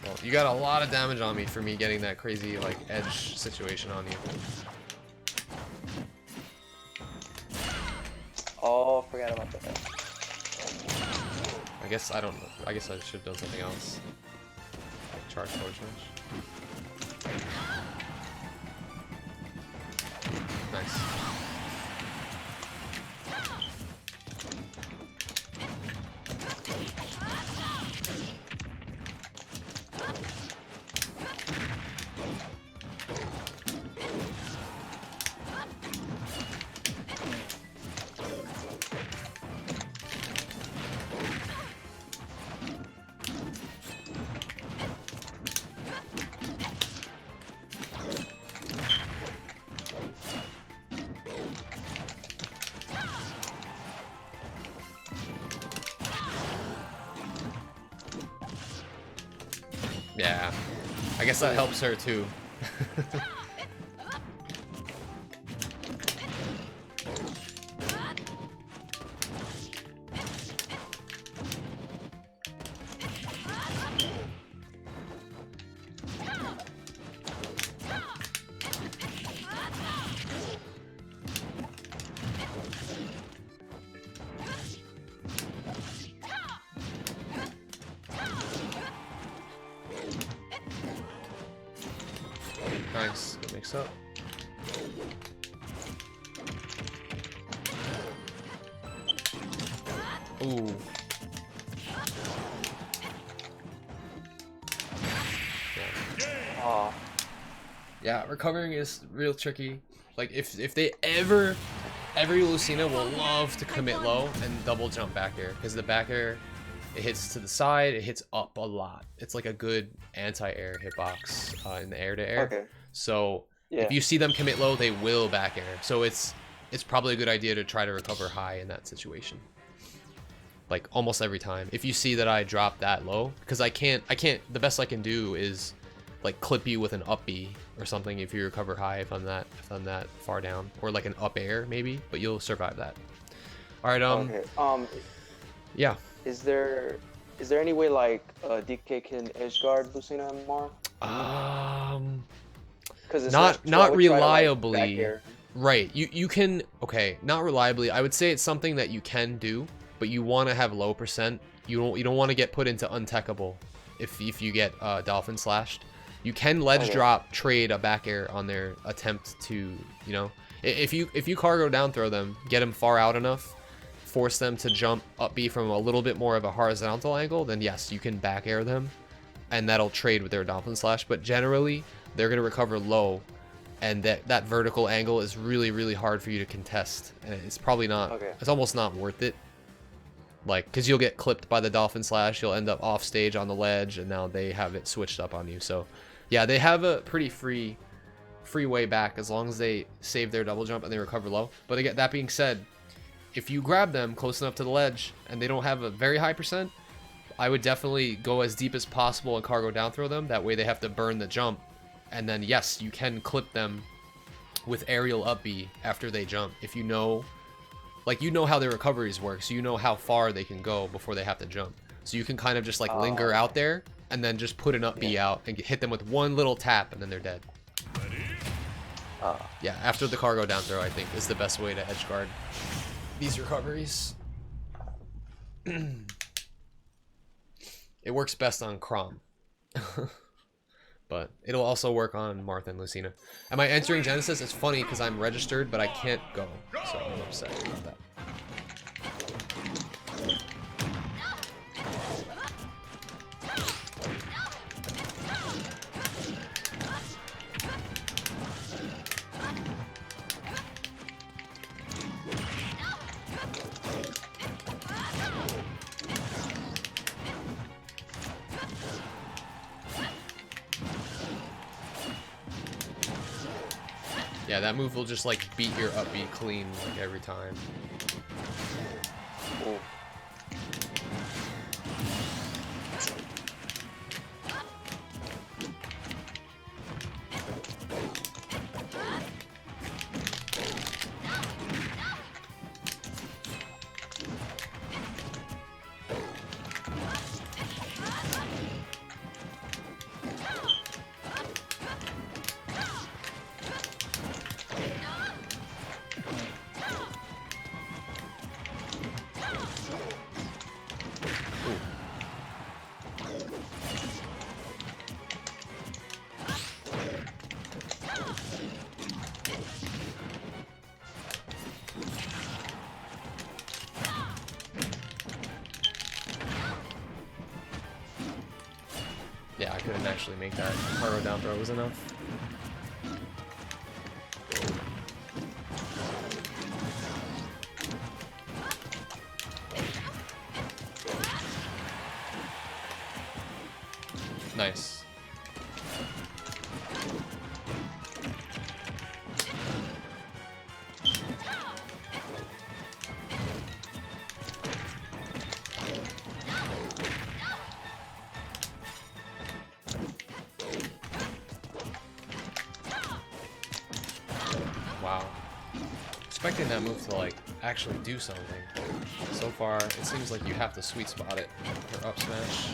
Well, you got a lot of damage on me for me getting that crazy like edge situation on you. Oh, forgot about that. I guess I don't know. I guess I should have done something else. Like charge forward charge. Nice. Yeah, I guess that helps her too. Nice, good mix up. Ooh. Oh. Yeah, recovering is real tricky. Like if they every Lucina will love to commit low and double jump back air, because the back air, it hits to the side, it hits up a lot. It's like a good anti-air hitbox in the air to air. Okay. So Yeah. if you see them commit low, they will back air. So it's probably a good idea to try to recover high in that situation. Like almost every time. If you see that I drop that low, because I can't, the best I can do is like clip you with an up B or something if you recover high if I'm that far down, or like an up air maybe, but you'll survive that. All right, Okay. yeah. Is there any way like DK can edge guard Lucina and Mar? Because it's Not reliably. Like, back air. Right. You can, okay, not reliably. I would say it's something that you can do, but you want to have low percent. You don't want to get put into untechable if you get dolphin slashed. You can ledge drop trade a back air on their attempt to, you know, if you cargo down throw them, get them far out enough, force them to jump up B from a little bit more of a horizontal angle, then yes, you can back air them and that'll trade with their dolphin slash. But generally they're going to recover low, and that vertical angle is really hard for you to contest, and it's probably not, it's almost not worth it. Like, because you'll get clipped by the Dolphin Slash, you'll end up off stage on the ledge, and now they have it switched up on you. So, yeah, they have a pretty free way back as long as they save their double jump and they recover low. But again, that being said, if you grab them close enough to the ledge and they don't have a very high percent, I would definitely go as deep as possible and cargo down throw them. That way they have to burn the jump. And then, yes, you can clip them with aerial up B after they jump. If you know... Like, you know how their recoveries work, so you know how far they can go before they have to jump. So you can kind of just, like, linger out there, and then just put an up B out, and hit them with one little tap, and then they're dead. Yeah, after the cargo down throw, I think, is the best way to edge guard these recoveries. It works best on Chrom. But it'll also work on Martha and Lucina. Am I entering Genesis? It's funny because I'm registered, but I can't go. So I'm upset about that. Yeah, that move will just like beat your up B clean like every time. Ooh. Yeah, I couldn't actually make that. Cargo down throw was enough. Nice. Wow. Expecting that move to like actually do something. So far, it seems like you have to sweet spot it for up smash.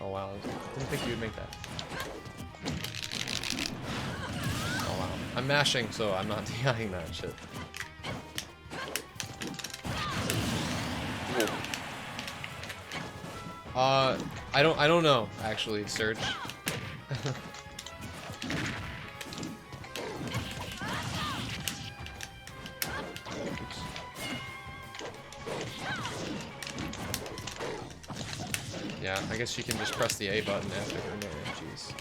Oh wow, didn't think you would make that. Oh wow. I'm mashing, so I'm not DIing that shit. I don't know, actually, Surge. Yeah, I guess you can just press the A button after her there. Jeez.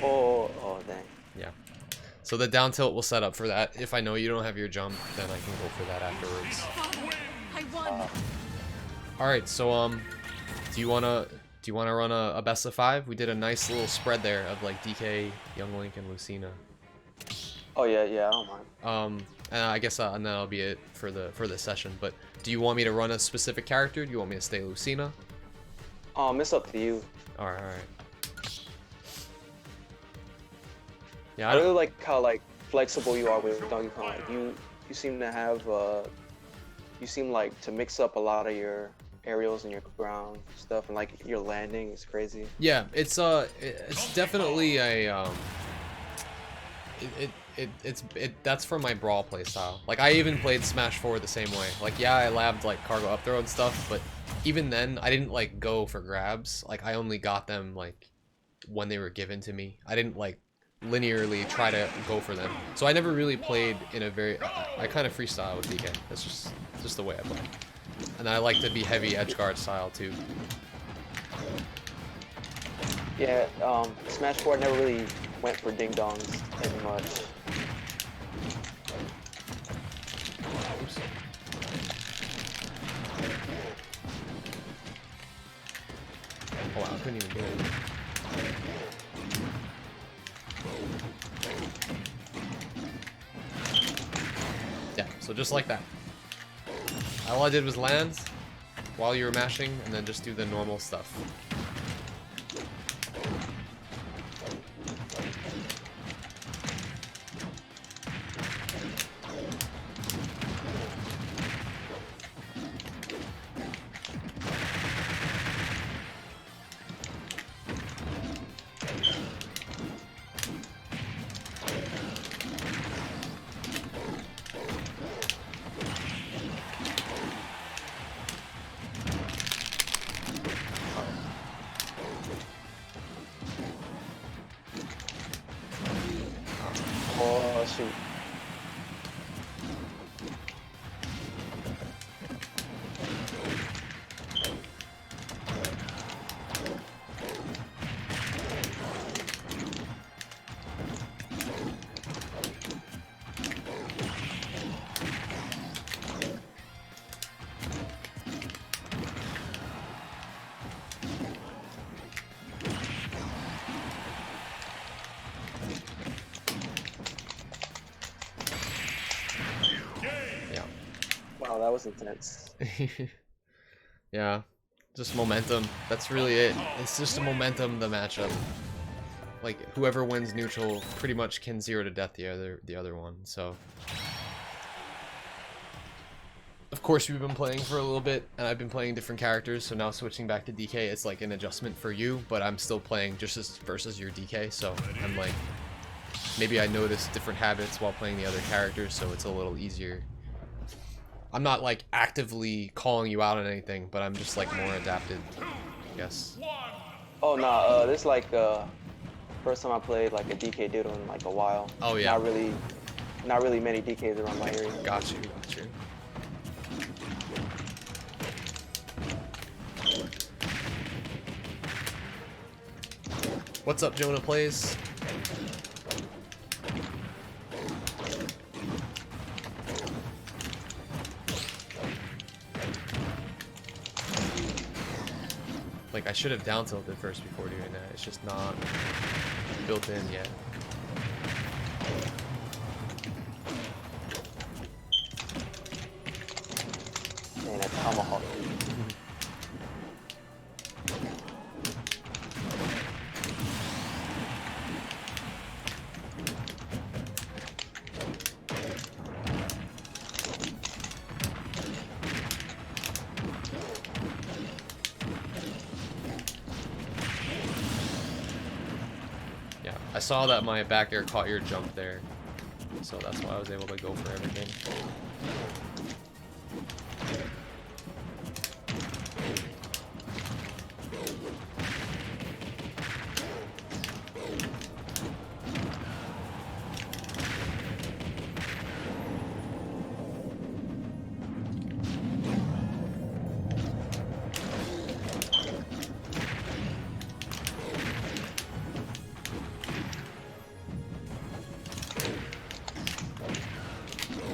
Oh, dang. Yeah. So the down tilt will set up for that. If I know you don't have your jump, then I can go for that afterwards. I won. All right. So do you wanna run a best of 5? We did a nice little spread there of like DK, Young Link, and Lucina. Oh yeah, I don't mind. And I guess and that'll be it for the session. But do you want me to run a specific character? Do you want me to stay Lucina? It's up to you. All right. Yeah, I really like how like flexible you are with Donkey Kong. Like, you seem to have you seem like to mix up a lot of your aerials and your ground stuff, and like your landing is crazy. Yeah, it's definitely a that's from my Brawl playstyle. Like I even played Smash 4 the same way. Like yeah, I labbed like cargo up throw and stuff, but even then, I didn't like go for grabs. Like I only got them like when they were given to me. I didn't like linearly try to go for them. So I never really played in a very. I kind of freestyle with DK. That's just the way I play. And I like to be heavy edgeguard style too. Yeah, Smash 4 never really went for ding dongs as much. Oops. Oh wow, I couldn't even do it. Yeah, so just like that. All I did was land while you were mashing, and then just do the normal stuff. Oh shoot. Wow, that was intense. Yeah, just momentum. That's really it. It's just a momentum, the matchup. Like whoever wins neutral pretty much can 0 to death the other one. So of course we've been playing for a little bit, and I've been playing different characters. So now switching back to DK, it's like an adjustment for you. But I'm still playing just as versus your DK. So I'm like, maybe I noticed different habits while playing the other characters, so it's a little easier. I'm not like actively calling you out on anything, but I'm just like more adapted, I guess. Oh nah, this like first time I played like a DK Doodle in like a while. Oh yeah. Not really many DKs around my area. Got you, got you. What's up, Jonah Plays? Like, I should have down tilted first before doing that. It's just not built in yet. Man, that tomahawk. I saw that my back air caught your jump there, so that's why I was able to go for everything.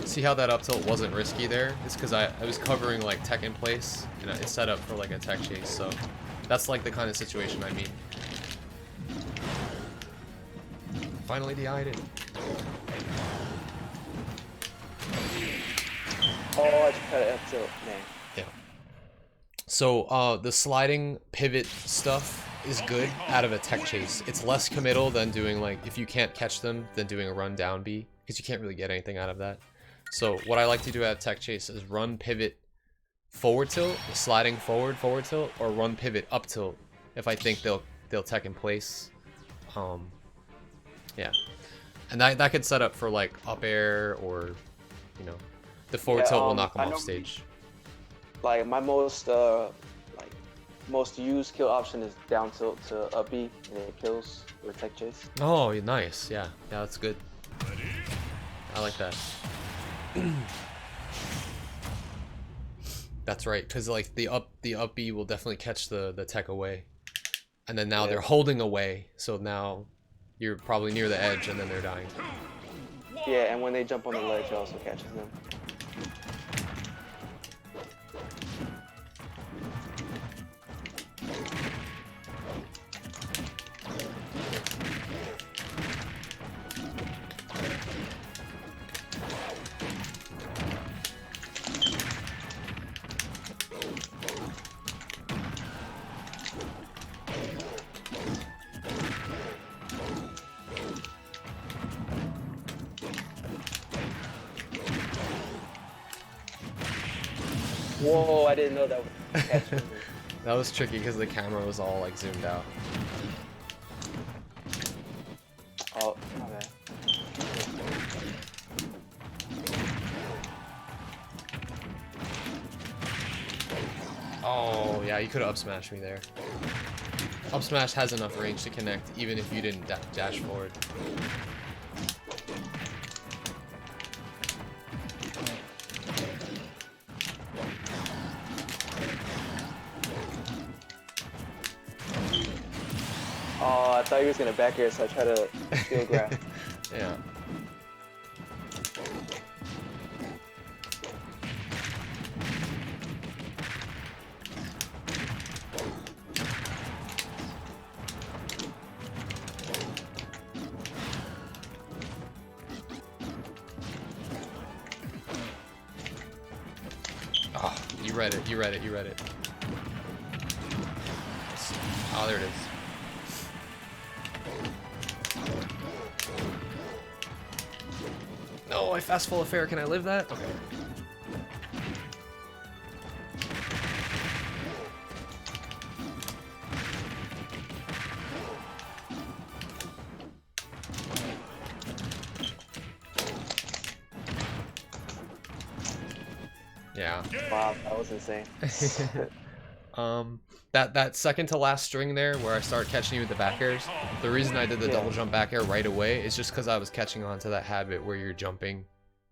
See how that up tilt wasn't risky there? It's because I was covering like tech in place, and it's set up for like a tech chase, so that's like the kind of situation I mean. Finally DI'd it. Oh, I just cut it up tilt, man. Yeah. So the sliding pivot stuff is good out of a tech chase. It's less committal than doing like, if you can't catch them, than doing a run down B, because you can't really get anything out of that. So what I like to do at tech chase is run pivot forward tilt, sliding forward tilt, or run pivot up tilt if I think they'll tech in place. Yeah, and that could set up for like up air, or the forward tilt will knock them off stage. Like my most most used kill option is down tilt to up B, and it kills with tech chase. Oh, nice. Yeah, that's good. I like that. That's right, because like the up B will definitely catch the tech away, and then now they're holding away, so now you're probably near the edge, and then they're dying. Yeah, and when they jump on the ledge, it also catches them. Whoa, I didn't know that would catch me. That was tricky because the camera was all like zoomed out. Oh, my bad. Oh, yeah, you could have up smashed me there. Up smash has enough range to connect even if you didn't dash forward. Oh, I thought he was gonna back air, so I tried to steal grab. Yeah. Oh, you read it, you read it, you read it. Oh, there it is. No, I fast full of fair. Can I live that? Okay. Yeah. Wow, that was insane. That second to last string there where I start catching you with the back airs, the reason I did the double jump back air right away is just because I was catching on to that habit where you're jumping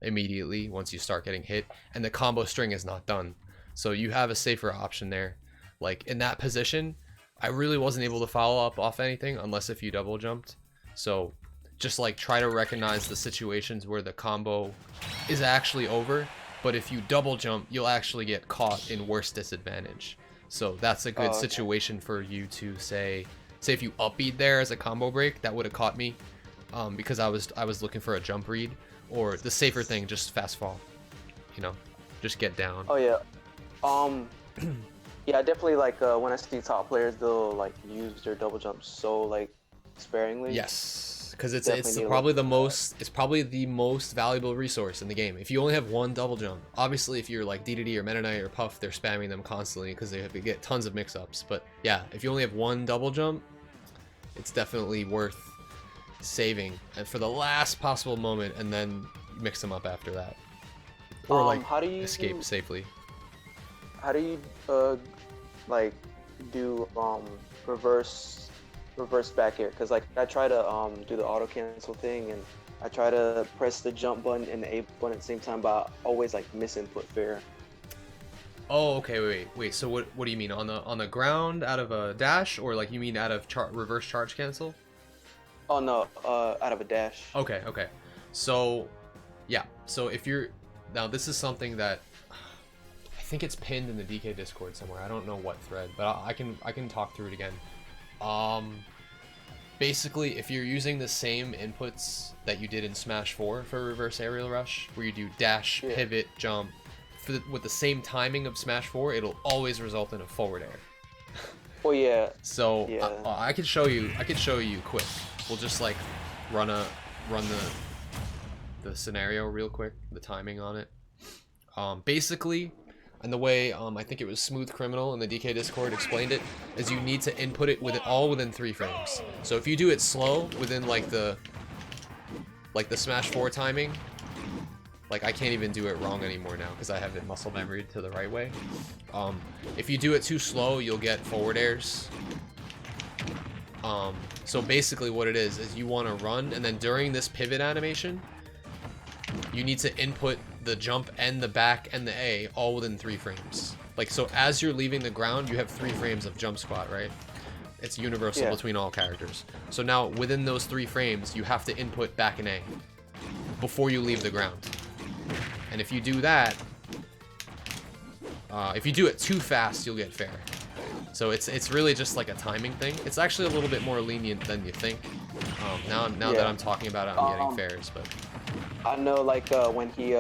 immediately once you start getting hit, and the combo string is not done. So you have a safer option there. Like in that position, I really wasn't able to follow up off anything unless if you double jumped. So just like try to recognize the situations where the combo is actually over, but if you double jump, you'll actually get caught in worse disadvantage. So that's a good situation for you to say if you up beat there as a combo break, that would have caught me, because I was looking for a jump read, or the safer thing, just fast fall, you know, just get down. Oh yeah, yeah, definitely like when I see top players, they'll like use their double jump so like sparingly. Yes, because it's probably the most valuable resource in the game. If you only have one double jump, obviously if you're like DDD or Meta Knight or Puff, they're spamming them constantly because they get tons of mix-ups. But yeah, if you only have one double jump, it's definitely worth saving and for the last possible moment, and then mix them up after that, or like how do you escape safely. How do you like do reverse back air? Because like I try to do the auto cancel thing, and I try to press the jump button and the A button at the same time, but I always like miss input fair. Oh, okay, wait. So what do you mean, on the ground out of a dash, or like you mean out of reverse charge cancel? Oh no, out of a dash. Okay. So yeah, so if you're now, this is something that I think it's pinned in the DK Discord somewhere. I don't know what thread, but I can talk through it again. Basically, if you're using the same inputs that you did in Smash 4 for reverse aerial rush, where you do dash, pivot, jump, with the same timing of Smash 4, it'll always result in a forward air. Oh yeah. So yeah. I could show you quick. We'll just like run the scenario real quick, the timing on it. Basically, and the way I think it was Smooth Criminal in the DK Discord explained it, is you need to input it within 3 frames. So if you do it slow within like the Smash 4 timing, Like, I can't even do it wrong anymore now because I have it muscle memory to the right way. If you do it too slow, you'll get forward airs. So basically what it is you want to run, and then during this pivot animation, you need to input the jump and the back and the A all within 3 frames. Like, so as you're leaving the ground, you have 3 frames of jump squat, right? It's universal between all characters. So now within those 3 frames, you have to input back and A before you leave the ground. And if you do that, if you do it too fast, you'll get fair. So it's really just like a timing thing. It's actually a little bit more lenient than you think. Now that I'm talking about it, I'm getting fairs, but I know, like, when he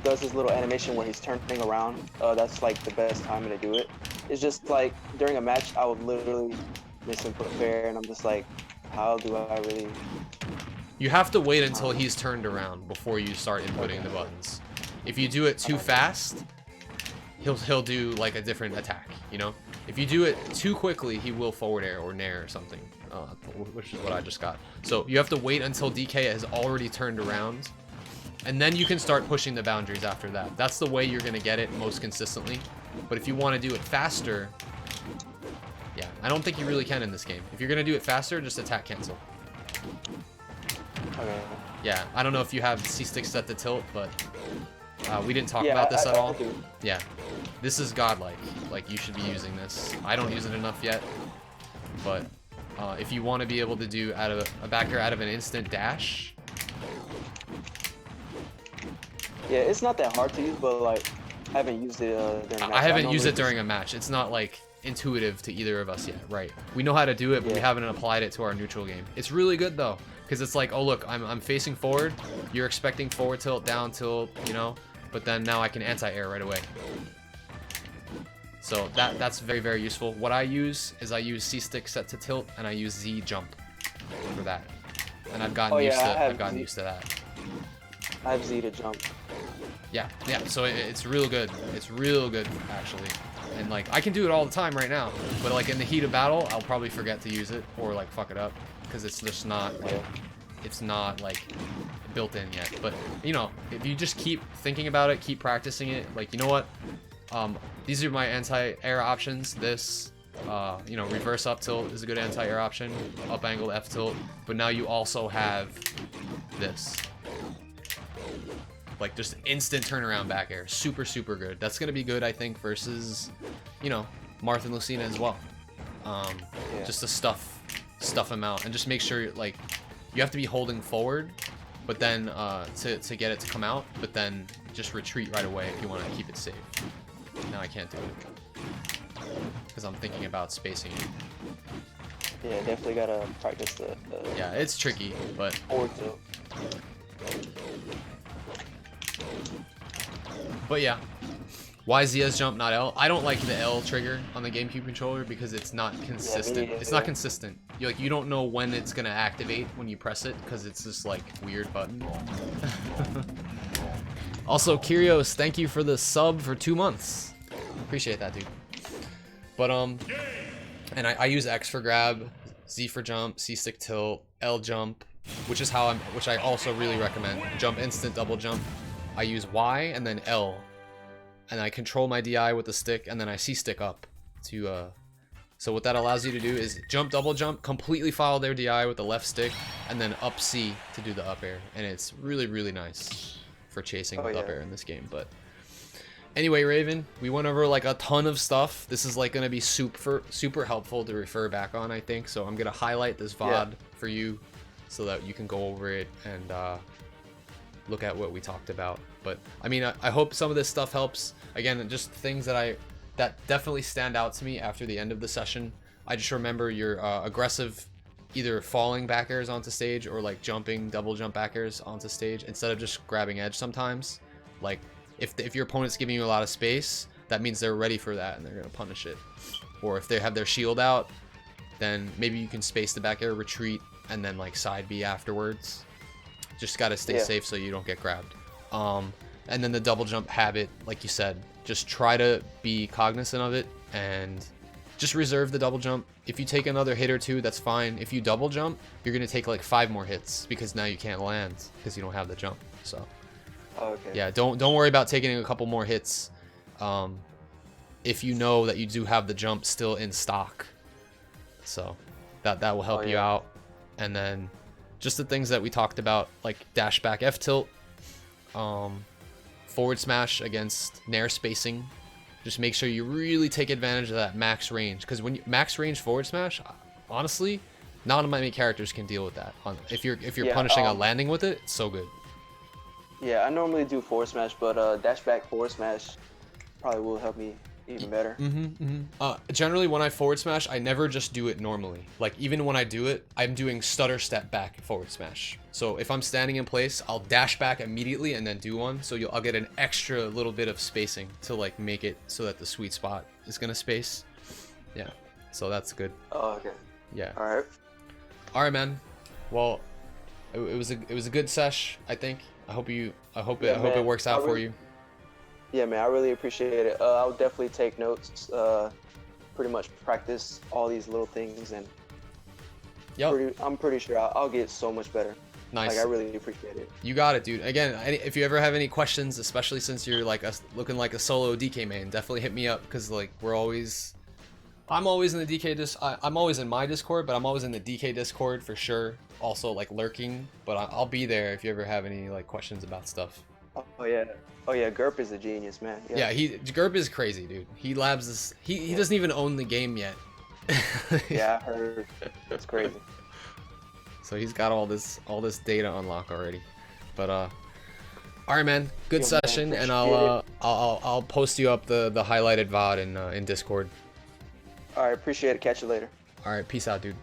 does his little animation where he's turning around, that's like the best time to do it. It's just like during a match, I would literally miss input fair, and I'm just like, how do I really? You have to wait until he's turned around before you start inputting the buttons. If you do it too fast, he'll do like a different attack, you know? If you do it too quickly, he will forward air or nair or something, which is what I just got. So you have to wait until DK has already turned around, and then you can start pushing the boundaries after that. That's the way you're going to get it most consistently. But if you want to do it faster, yeah, I don't think you really can in this game. If you're going to do it faster, just attack cancel. Okay. Yeah, I don't know if you have C-stick set to tilt, but we didn't talk about this at all. Yeah, this is godlike. Like, you should be using this. I don't use it enough yet, but if you want to be able to do a back air out of an instant dash. Yeah, it's not that hard to use, but like, I haven't used it during a match. I haven't used it during a match. It's not like intuitive to either of us yet, right? We know how to do it, but we haven't applied it to our neutral game. It's really good though, because it's like, oh look, I'm facing forward. You're expecting forward tilt, down tilt, you know, but then now I can anti-air right away. So that's very, very useful. What I use is I use C-stick set to tilt, and I use Z jump for that. And I've gotten used to that. I have Z to jump. Yeah, so it's real good. It's real good, actually. And, like, I can do it all the time right now. But, like, in the heat of battle, I'll probably forget to use it or, like, fuck it up. Because it's just not, like, it's not, like, built in yet. But, you know, if you just keep thinking about it, keep practicing it, like, you know what? These are my anti-air options. This, you know, reverse up tilt is a good anti-air option. Up angled F tilt. But now you also have this. Like, just instant turnaround back air. Super, super good. That's going to be good, I think, versus, you know, Marth and Lucina as well. Just to stuff them out. And just make sure, like, you have to be holding forward, but then to get it to come out, but then just retreat right away if you want to keep it safe. Now I can't do it because I'm thinking about spacing it. Yeah, definitely gotta practice the yeah, it's tricky, but forward tilt. But yeah, why ZS jump, not L? I don't like the L trigger on the GameCube controller because it's not consistent. It's not consistent. You don't know when it's gonna activate when you press it because it's this like weird button. Also, Kyrios, thank you for the sub for 2 months. Appreciate that, dude. But and I use X for grab, Z for jump, C stick tilt, L jump, which I also really recommend. Jump instant, double jump. I use Y and then L, and I control my DI with the stick, and then I C-stick up to, so what that allows you to do is jump, double jump, completely follow their DI with the left stick, and then up C to do the up air, and it's really, really nice for chasing with up air in this game. But anyway, Raven, we went over like a ton of stuff. This is like going to be super helpful to refer back on, I think, so I'm going to highlight this VOD for you so that you can go over it and, look at what we talked about. But I mean, I hope some of this stuff helps. Again, just things that definitely stand out to me after the end of the session. I just remember your aggressive either falling back airs onto stage or like jumping double jump back airs onto stage instead of just grabbing edge sometimes. Like if your opponent's giving you a lot of space, that means they're ready for that and they're gonna punish it. Or if they have their shield out, then maybe you can space the back air, retreat, and then like side B afterwards. Just gotta stay safe so you don't get grabbed. And then the double jump habit, like you said, just try to be cognizant of it and just reserve the double jump. If you take another hit or two, that's fine. If you double jump, you're gonna take like 5 more hits because now you can't land because you don't have the jump. So Oh, okay. Yeah, don't worry about taking a couple more hits. If you know that you do have the jump still in stock, so that will help you out. And then just the things that we talked about, like dash back F tilt, forward smash against nair spacing. Just make sure you really take advantage of that max range, because when you max range forward smash, honestly, not many characters can deal with that. If you're punishing a landing with it, it's so good. Yeah, I normally do forward smash, but dash back forward smash probably will help me even better. Generally, when I forward smash, I never just do it normally. Like, even when I do it, I'm doing stutter step back forward smash. So if I'm standing in place, I'll dash back immediately and then do one. So I'll get an extra little bit of spacing to like make it so that the sweet spot is gonna space. Yeah, so that's good. Oh, okay. Yeah. All right, man. Well, it was a good sesh, I think. I hope it works out for you. Yeah, man, I really appreciate it. I'll definitely take notes, pretty much practice all these little things, and I'm pretty sure I'll get so much better. Nice. Like, I really appreciate it. You got it, dude. Again, if you ever have any questions, especially since you're like looking like a solo DK main, definitely hit me up, because like I'm always in the DK I'm always in my Discord, but I'm always in the DK Discord for sure. Also like lurking, but I'll be there if you ever have any like questions about stuff. Oh yeah. Gerp is a genius, man. Yeah, Gerp is crazy, dude. He labs this. He doesn't even own the game yet. Yeah, I heard. It's crazy. So he's got all this data unlocked already. But all right, man. Good session, man, and I'll post you up the highlighted VOD in Discord. All right, appreciate it. Catch you later. All right, peace out, dude.